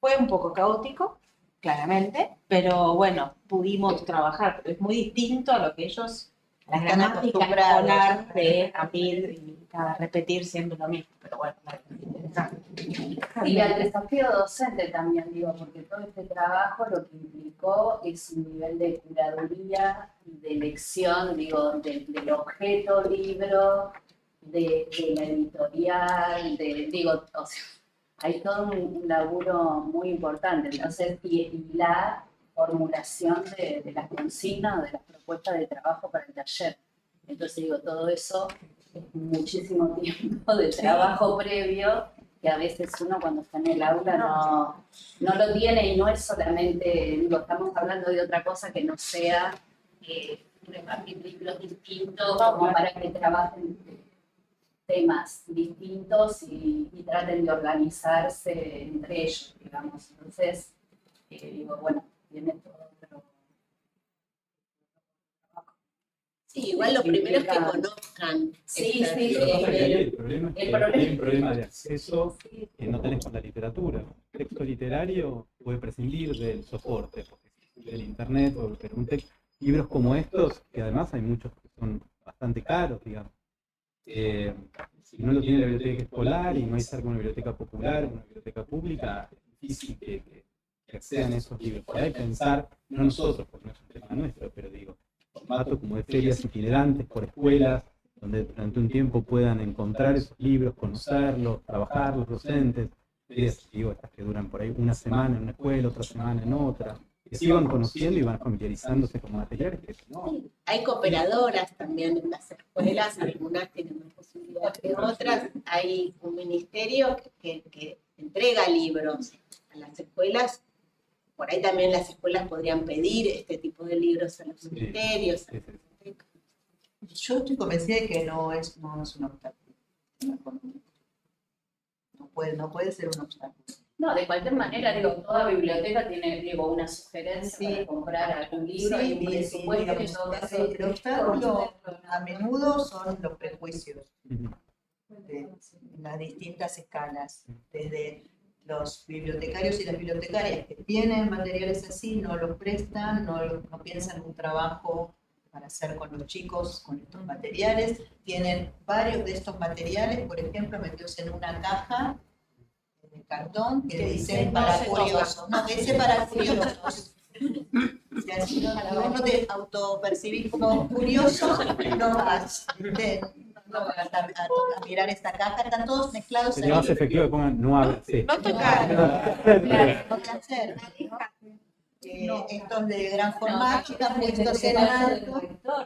Fue un poco caótico, claramente, pero bueno, pudimos trabajar. Pero es muy distinto a lo que ellos, la gramática escolar de abrir y repetir siempre lo mismo. Pero bueno, interesante. Y el desafío docente también, digo, porque todo este trabajo lo que implicó es un nivel de curaduría, de elección, digo, del objeto libro, de la editorial, digo, o sea, hay todo un laburo muy importante. Entonces, y la formulación de las consignas o de las propuestas de trabajo para el taller. Entonces, digo, todo eso es muchísimo tiempo de trabajo previo que a veces uno cuando está en el aula no lo tiene, y no es solamente, digo, estamos hablando de otra cosa que no sea repartir libros distintos como para que trabajen temas distintos y traten de organizarse entre ellos, digamos. Entonces, digo, bueno, tiene todo otro trabajo. Sí, igual lo primero es que conozcan. Sí, sí. El problema es que hay un problema de acceso que no tenés con la literatura. El texto literario puede prescindir del soporte, porque del internet, pero libros como estos, que además hay muchos que son bastante caros, digamos. Si no lo tiene la biblioteca escolar y no hay cerca una biblioteca popular, una biblioteca pública, es difícil que accedan a esos libros. Por ahí pensar, no nosotros, porque no es un tema nuestro, pero digo, formatos como de ferias itinerantes por escuelas, donde durante un tiempo puedan encontrar esos libros, conocerlos, trabajar los docentes, digo, estas que duran por ahí una semana en una escuela, otra semana en otra, que sigan conociendo y van familiarizándose con materiales que no. Sí, hay cooperadoras también en las escuelas, algunas tienen más posibilidades que otras. Hay un ministerio que entrega libros a las escuelas. Por ahí también las escuelas podrían pedir este tipo de libros a los ministerios. Yo estoy convencida de que no es un obstáculo. No puede ser un obstáculo. No, de cualquier manera, digo, toda biblioteca tiene, digo, una sugerencia para comprar algún libro y un presupuesto que todo caso. El obstáculo a menudo son los prejuicios de las distintas escalas, desde los bibliotecarios y las bibliotecarias que tienen materiales así, no los prestan, no piensan en un trabajo para hacer con los chicos con estos materiales. Tienen varios de estos materiales, por ejemplo, metidos en una caja de cartón que dicen para curiosos. No, ese para curiosos. Si así no te autopercibís como curioso, no vas a mirar esta caja, están todos mezclados. Sería más efectivo que pongan no habla, sí. No tocar. No hacer. Estos de gran formato están puestos en alto.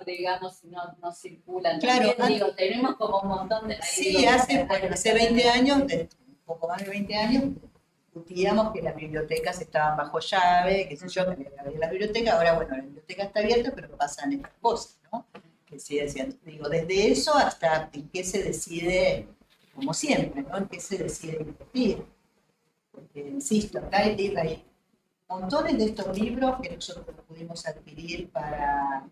Digamos, si no circulan. Claro, también, digo, tenemos como un montón de... Sí, hace 20 años, un poco más de 20 años, discutíamos que las bibliotecas estaban bajo llave, qué sé yo, que había que abrir la biblioteca. Ahora, bueno, la biblioteca está abierta, pero pasan estas cosas, ¿no? Que sigue siendo, digo, desde eso hasta en qué se decide, como siempre, ¿no? En qué se decide invertir. Porque, insisto, acá hay montones de estos libros que nosotros pudimos adquirir para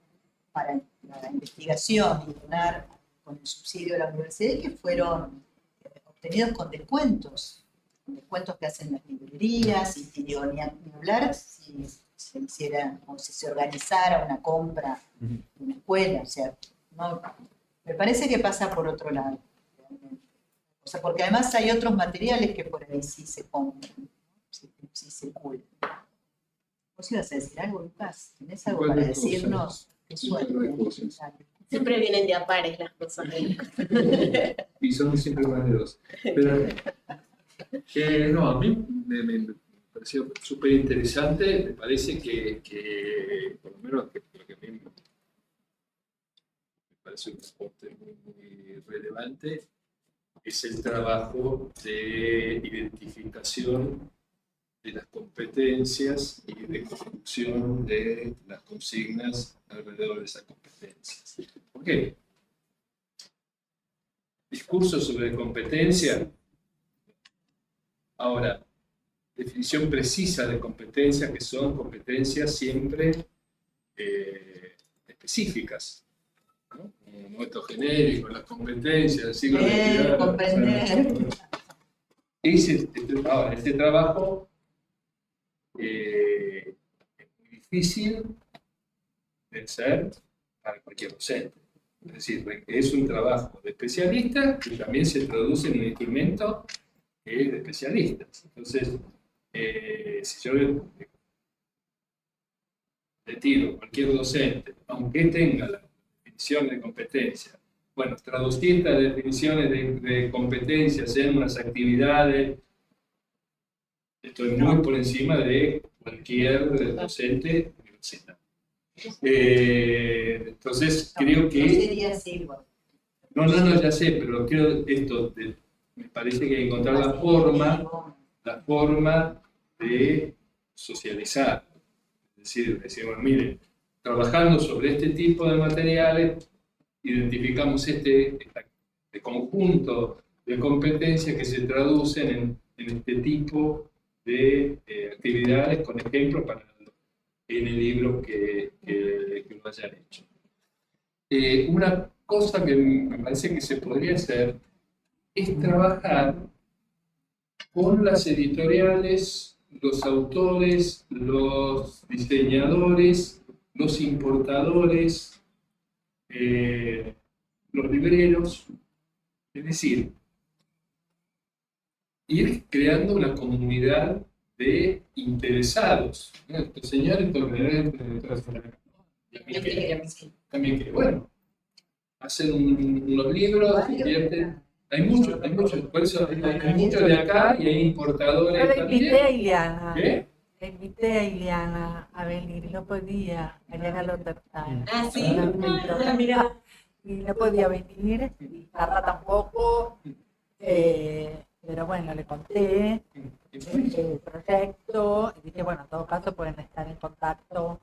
la investigación y donar con el subsidio de la universidad, y que fueron obtenidos con descuentos que hacen las librerías, y digo, ni hablar si se hiciera o si se organizara una compra en una escuela, o sea, no, me parece que pasa por otro lado, realmente. O sea, porque además hay otros materiales que por ahí sí se compran, sí circulan. ¿Vos ibas a decir algo, Lucas? ¿Tenés algo para decirnos? Qué suerte. Siempre vienen de a pares las cosas. Y son siempre más de dos. Pero, no, a mí me pareció súper interesante. Me parece que por lo menos lo que a mí me parece un aporte muy relevante es el trabajo de identificación de las competencias y de construcción de las consignas alrededor de esas competencias. ¿Por qué? Discursos sobre competencia. Ahora, definición precisa de competencia, que son competencias siempre específicas, ¿no? Como esto genérico, las competencias del siglo XXI. Comprender. Ahora, este trabajo es muy difícil de hacer para cualquier docente. Es decir, es un trabajo de especialistas que también se traduce en un instrumento que es de especialistas. Entonces, si yo le tiro a cualquier docente, aunque tenga la definición de competencia, bueno, traducir estas definiciones de competencias en unas actividades, estoy muy por encima de cualquier docente universitario. Entonces, creo que... No sería así, bueno. No, ya sé, pero creo esto, me parece que hay que encontrar la forma de socializar. Es decir, bueno, miren, trabajando sobre este tipo de materiales, identificamos este conjunto de competencias que se traducen en este tipo de actividades, con ejemplos en el libro que lo hayan hecho. Una cosa que me parece que se podría hacer es trabajar con las editoriales, los autores, los diseñadores, los importadores, los libreros, es decir, ir creando una comunidad de interesados. Estos señores también que, bueno, hacen unos libros, invierten. Hay muchos, por eso hay muchos de acá y hay importadores. Yo le invité a Ileana. ¿Qué? Le invité a Ileana a venir y no podía. Ileana Londerstein. Ah, sí. Mira. Y no podía venir, y Carla tampoco. Pero bueno, le conté el proyecto y dije, bueno, en todo caso pueden estar en contacto.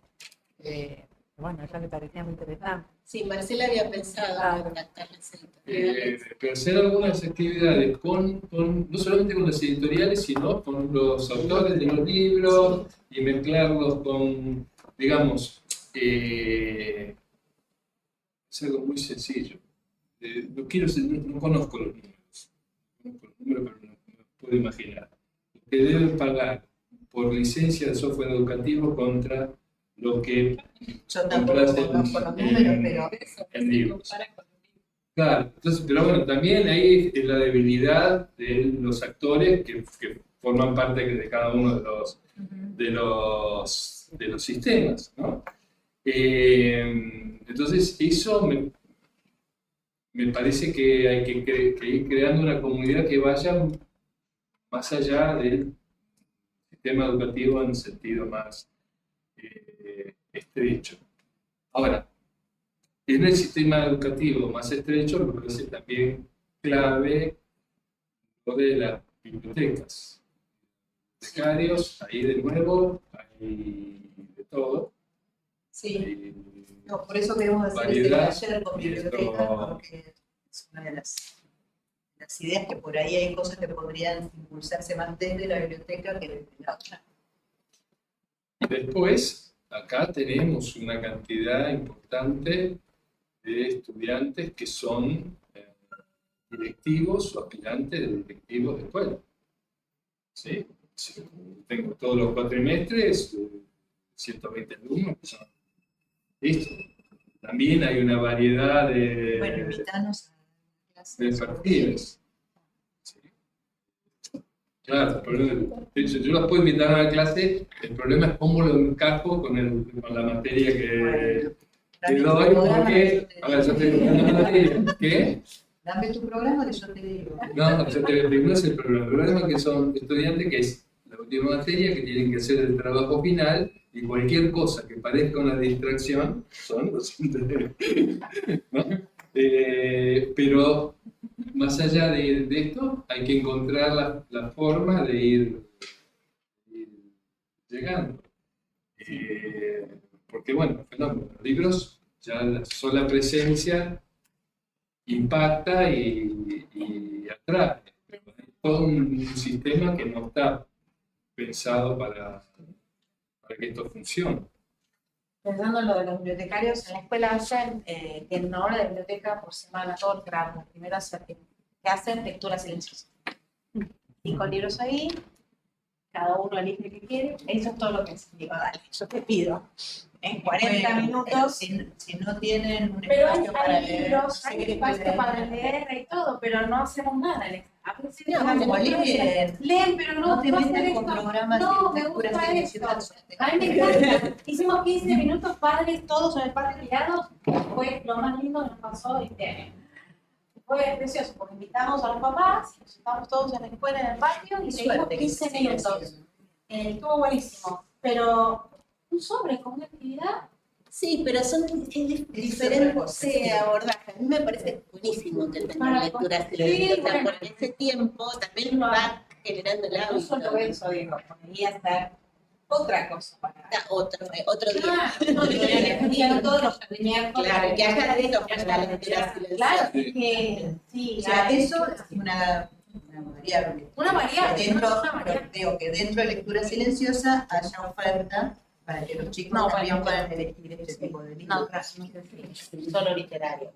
Bueno, a ella le parecía muy interesante. Sí, Marcela había pensado en contactarles. Pero hacer algunas actividades no solamente con las editoriales, sino con los autores de los libros y mezclarlos con, digamos, es algo muy sencillo. No conozco los números, pero no puedo imaginar. Lo que deben pagar por licencia de software educativo contra lo que yo tampoco conozco los números, pero en libros. Claro, entonces, pero bueno, también ahí es la debilidad de los actores que forman parte de cada uno de los sistemas, ¿no? Entonces, eso me parece que hay que ir creando una comunidad que vaya más allá del sistema educativo en sentido más estrecho. Ahora, en el sistema educativo más estrecho me parece también clave lo de las bibliotecas. Becarios, ahí de nuevo, hay de todo. Sí, no, por eso queremos hacer este taller con bibliotecas, porque es una de las ideas que por ahí hay cosas que podrían impulsarse más desde la biblioteca que desde la otra. Después, acá tenemos una cantidad importante de estudiantes que son directivos o aspirantes de directivos de escuela. ¿Sí? Sí, tengo todos los cuatrimestres, 120 alumnos que son. Listo. También hay una variedad de perfiles. ¿Sí? Claro, yo los puedo invitar a la clase, el problema es cómo lo encajo con la materia que doy, porque... A ver, yo tengo una materia, ¿qué? Dame tu programa que yo te digo. No, primero es el problema. El problema es que son estudiantes que es la última materia, que tienen que hacer el trabajo final, y cualquier cosa que parezca una distracción son docentes. ¿No? Pero más allá de esto, hay que encontrar la forma de ir llegando. Porque bueno, fenómeno, los libros, ya la sola presencia impacta y atrae. Pero hay todo un sistema que no está pensado para que esto funcione. Pensando en lo de los bibliotecarios, en la escuela hacen, tienen una hora de biblioteca por semana, todo el grado, los primeros que hacen lectura silenciosa. 5 libros ahí, cada uno elige el que quiere, eso es todo lo que es. Digo, dale, yo te pido, en 40 minutos. Si no tienen un Pero espacio para leer, libros, hay espacio para leer y todo, pero no hacemos nada. A principio como leen, pero no te metas con programas de lectura gusta silenciosa. A mí me encanta. Hicimos 15 minutos padres, todos en el patio tirados. Fue lo más lindo que nos pasó este año. Fue precioso, porque invitamos a los papás, nos sentamos todos en la escuela, en el patio, y leímos 15 minutos. Estuvo buenísimo, pero un sobre con una actividad. Sí, pero son diferentes abordajes. A mí me parece buenísimo que tengan lecturas silenciosas, porque ese tiempo también va generando el hábito. No solo eso, digo, podría estar otra cosa. Otro día. Claro, todos los miércoles. Claro, que haya de eso para la lectura silenciosa. Claro, que sí. O sea, eso es una variable. Una variable. Creo que dentro de lectura silenciosa haya oferta para que los chicos también puedan elegir este tipo de libros. No, claro, solo literario.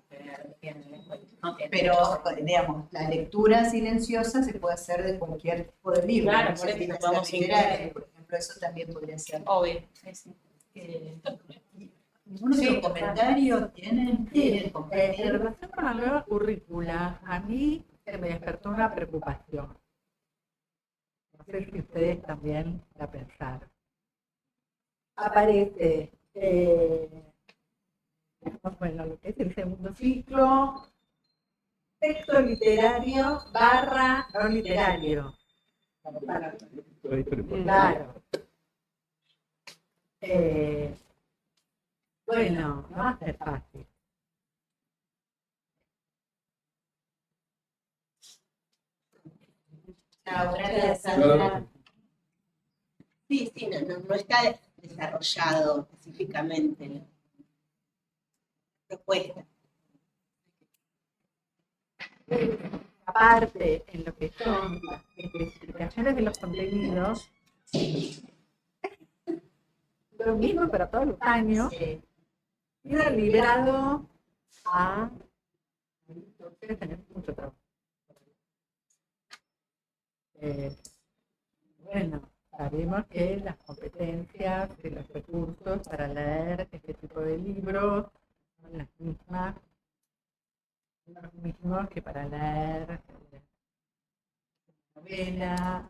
Pero, digamos, la lectura silenciosa se puede hacer de cualquier tipo de libro. Claro, no por eso tiene que vamos ser literario, por ejemplo, eso también podría ser. Obvio, sí. ¿Ningún otro comentario tienen? En relación con la nueva currícula, a mí me despertó una preocupación. No sé si ustedes también la pensaron. Aparece, bueno, lo que es el segundo ciclo, texto literario / no literario. Claro. Bueno, no va a ser fácil. Sí, no está desarrollado específicamente la propuesta. Aparte, en lo que son las especificaciones de los contenidos, lo mismo para todos los años, queda librado a... Ustedes tienen mucho trabajo. Bueno, sabemos que las competencias y los recursos para leer este tipo de libros son las mismas los mismos que para leer novela,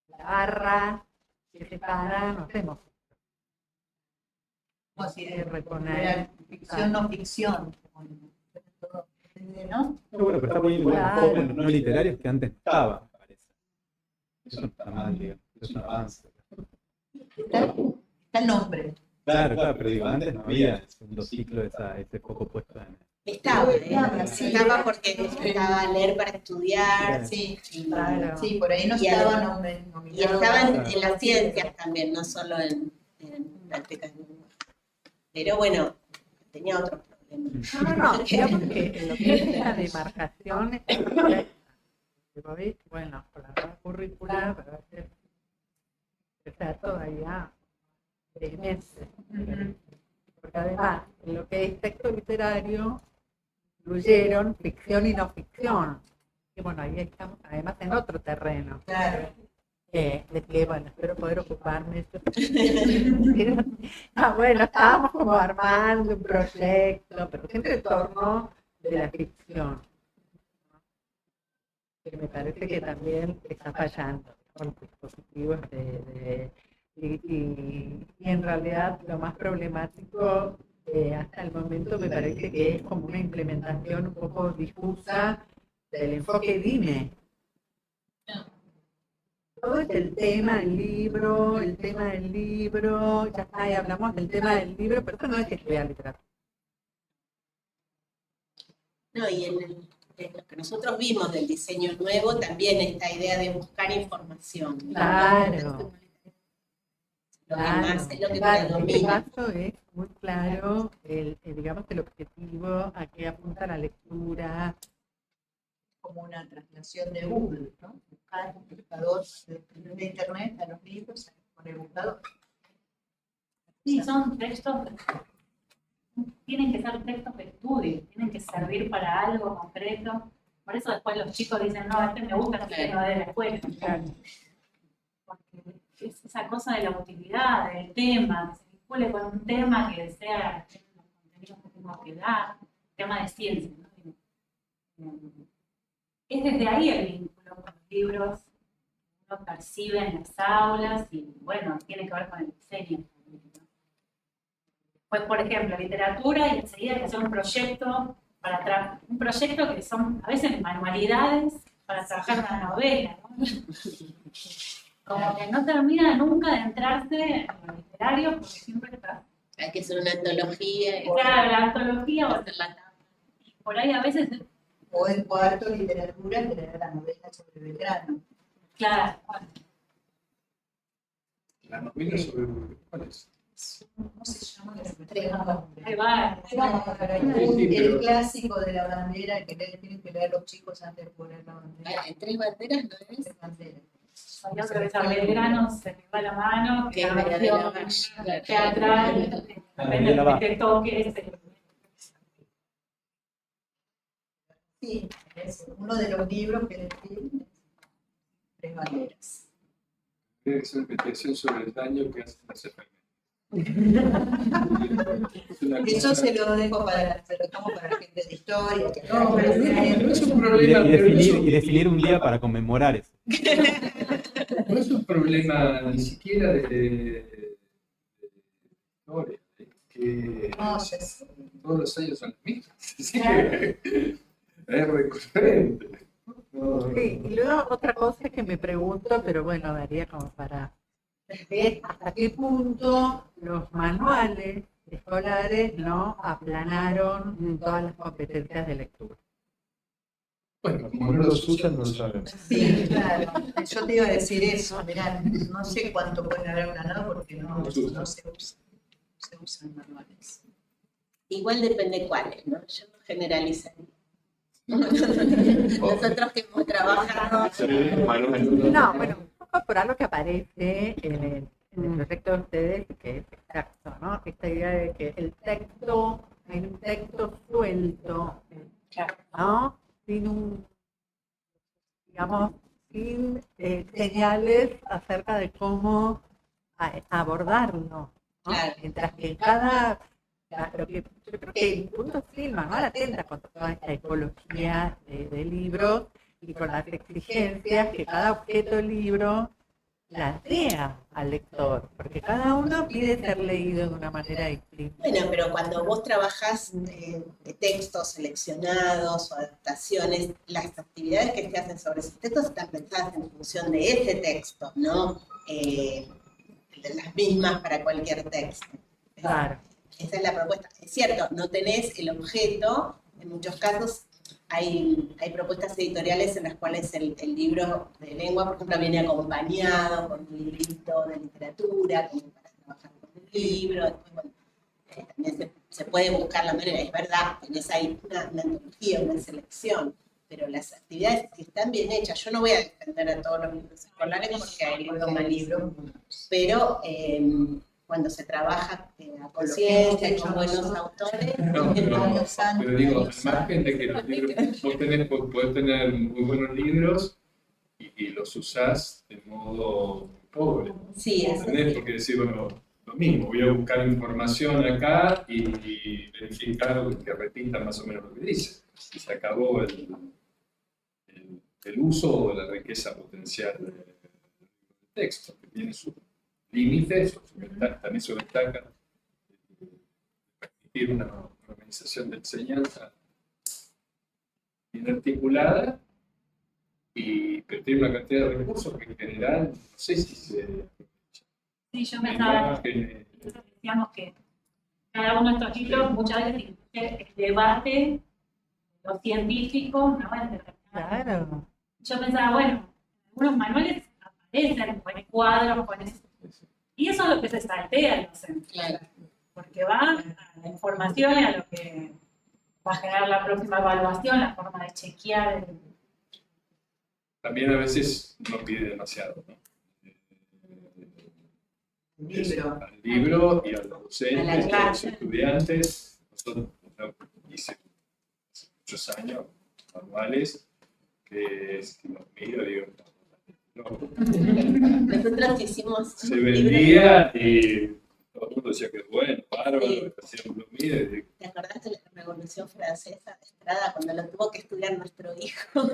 la barra, que separa, no hacemos. Como si de reponer ficción, no ficción. ¿No? Pero bueno, pero está poniendo Claro. un foco en no literarios que antes no estaba, me parece. Eso no está mal, digamos. Es un avance. Está el nombre. Claro, claro, pero digo, antes no había el segundo ciclo ese foco puesto en... Estaba porque necesitaba leer para estudiar, Sí, Claro. sí, por ahí no Y estaba además- nominado. y estaban en las ciencias también, no solo en bibliotecas. Pero bueno, tenía otros problemas. No, digamos que lo que es la demarcación es perfecta. Bueno, con la red curricular, pero a veces está todavía 6 meses. Porque además, en lo que es texto literario, incluyeron ficción y no ficción. Y bueno, ahí estamos además en otro terreno. Claro. De que, bueno, espero poder ocuparme de esto. Bueno, estábamos como armando un proyecto, pero siempre en torno de la ficción. Que me parece que también está fallando con los dispositivos y en realidad lo más problemático hasta el momento me parece que es como una implementación un poco difusa del enfoque DIME. Todo es el tema del libro, ya está, y hablamos del tema del libro, pero eso no es estudiar literatura. No, y en lo que nosotros vimos del diseño nuevo, también esta idea de buscar información. Claro. Lo que más es lo que Claro, en este predomina. caso es muy claro digamos, el objetivo a que apunta la lectura. Como una traslación de Google, ¿no? Buscar un buscador de internet a los libros con el buscador. Sí, son textos, tienen que ser textos de estudio, tienen que servir para algo concreto. Por eso después los chicos dicen, no, este me gusta, no sé, no de la escuela. Porque es esa cosa de la utilidad, del tema, que se vincule con un tema que sea los contenidos que tengo que dar, tema de ciencia, ¿no? Es desde ahí el vínculo con los libros que uno percibe en las aulas y, bueno, tiene que ver con el diseño. Pues, por ejemplo, literatura y enseguida hay que hacer un proyecto un proyecto que son a veces manualidades para trabajar una novela, ¿no? Como que no termina nunca de entrarse en lo literario porque siempre está. Hay que hacer una antología. Claro, la antología o hacer la tapa. por ahí a veces. O en cuarto literatura, leer la novela sobre Belgrano. Claro. La novela sobre cuáles. ¿Cómo se llama? Tres nombres. Ahí va. Pero hay el clásico de la bandera que tienen que leer los chicos antes de poner la bandera. En Tres Banderas no es. Tres banderas. Yo creo que a Belgrano se me va la mano, que Que la María de la versión Valle. teatral, depende de lo que te toque. Sí, es uno de los libros que describe Tres banderas. Tiene que ser una investigación sobre el daño que hacen las Eso se lo dejo se lo tomo para la gente de historia. Que No, pero no es un Y, problema. y definir un día para conmemorar eso. No es un problema ni siquiera de historia, es que No, ya sé. todos los años son los mismos. Así que es recurrente. No, Sí, y luego otra cosa que me pregunto, pero bueno, daría como para ver hasta qué punto los manuales escolares no aplanaron todas las competencias de lectura. Bueno, como no los usan, no lo sabemos. Sí, claro. Yo te iba a decir eso. Mirá, no sé cuánto pueden haber ganado porque no se usa. Se usan manuales. Igual depende cuáles, ¿no? Yo no generalizaría. Nosotros que hemos trabajado. No, bueno, un poco por algo que aparece en el proyecto de ustedes, que es exacto, ¿no? Esta idea de que el texto, hay un texto suelto, ¿no? Sin digamos, sin señales acerca de cómo abordarlo, ¿no? Claro. Mientras que en cada Claro, que yo creo que el punto Friedman ahora atenta con toda esta ecología de libros y con las exigencias que cada objeto del libro plantea al lector, porque cada uno pide ser leído de una manera distinta. Bueno, pero cuando vos trabajás de textos seleccionados o adaptaciones, las actividades que se hacen sobre esos textos están pensadas en función de ese texto, no de las mismas para cualquier texto. Claro. Esa es la propuesta. Es cierto, no tenés el objeto, en muchos casos hay propuestas editoriales en las cuales el libro de lengua, por ejemplo, viene acompañado con un librito de literatura, como para trabajar con el libro. Después, bueno, también se puede buscar la manera, es verdad, tenés ahí una antología, una selección, pero las actividades que están bien hechas, yo no voy a defender a todos los libros escolares porque hay libros malísimos, pero cuando se trabaja a conciencia y con buenos autores, pero digo, al margen de que los libros, vos podés tener muy buenos libros y los usás de modo pobre. Sí, ¿Entendés? Porque decir, bueno, lo mismo, voy a buscar información acá y verificar que repita más o menos lo que dice. Y se acabó el uso o la riqueza potencial del texto, que tiene sus límites, también se destaca permitir una organización de enseñanza bien articulada, pero tiene una cantidad de recursos que en general no sé si se... Sí, yo pensaba, decíamos que cada uno de estos libros muchas veces incluye el debate, lo científico, no es de... Claro. Yo pensaba, bueno, en algunos manuales aparecen, ponen cuadros, ponen... Y eso es lo que se saltea el docente. Claro. Porque va a la información y a lo que va a generar la próxima evaluación, la forma de chequear. También a veces no pide demasiado, ¿no? Al libro y a los docentes, a los estudiantes. Nosotros hice hace muchos años manuales que si los miro digo, no. Nosotros hicimos Se vendía y todo el mundo decía que es bueno, bárbaro, hacíamos lo mide. ¿Te acordás de la Revolución Francesa de Estrada cuando lo tuvo que estudiar nuestro hijo?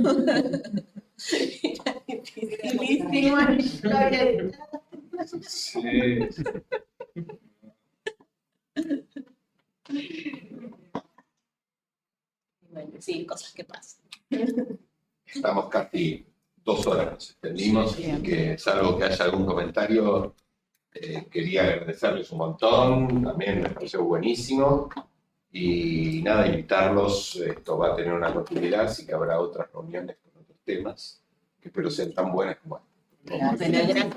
Era dificilísimo la historia de Estrada. Sí. Bueno, sí, cosas que pasan. Estamos casi 2 horas, nos extendimos, y que salvo que haya algún comentario, quería agradecerles un montón, también me pareció buenísimo, y nada, invitarlos, esto va a tener una continuidad, así que habrá otras reuniones con otros temas, que espero sean tan buenas como esta. Gracias.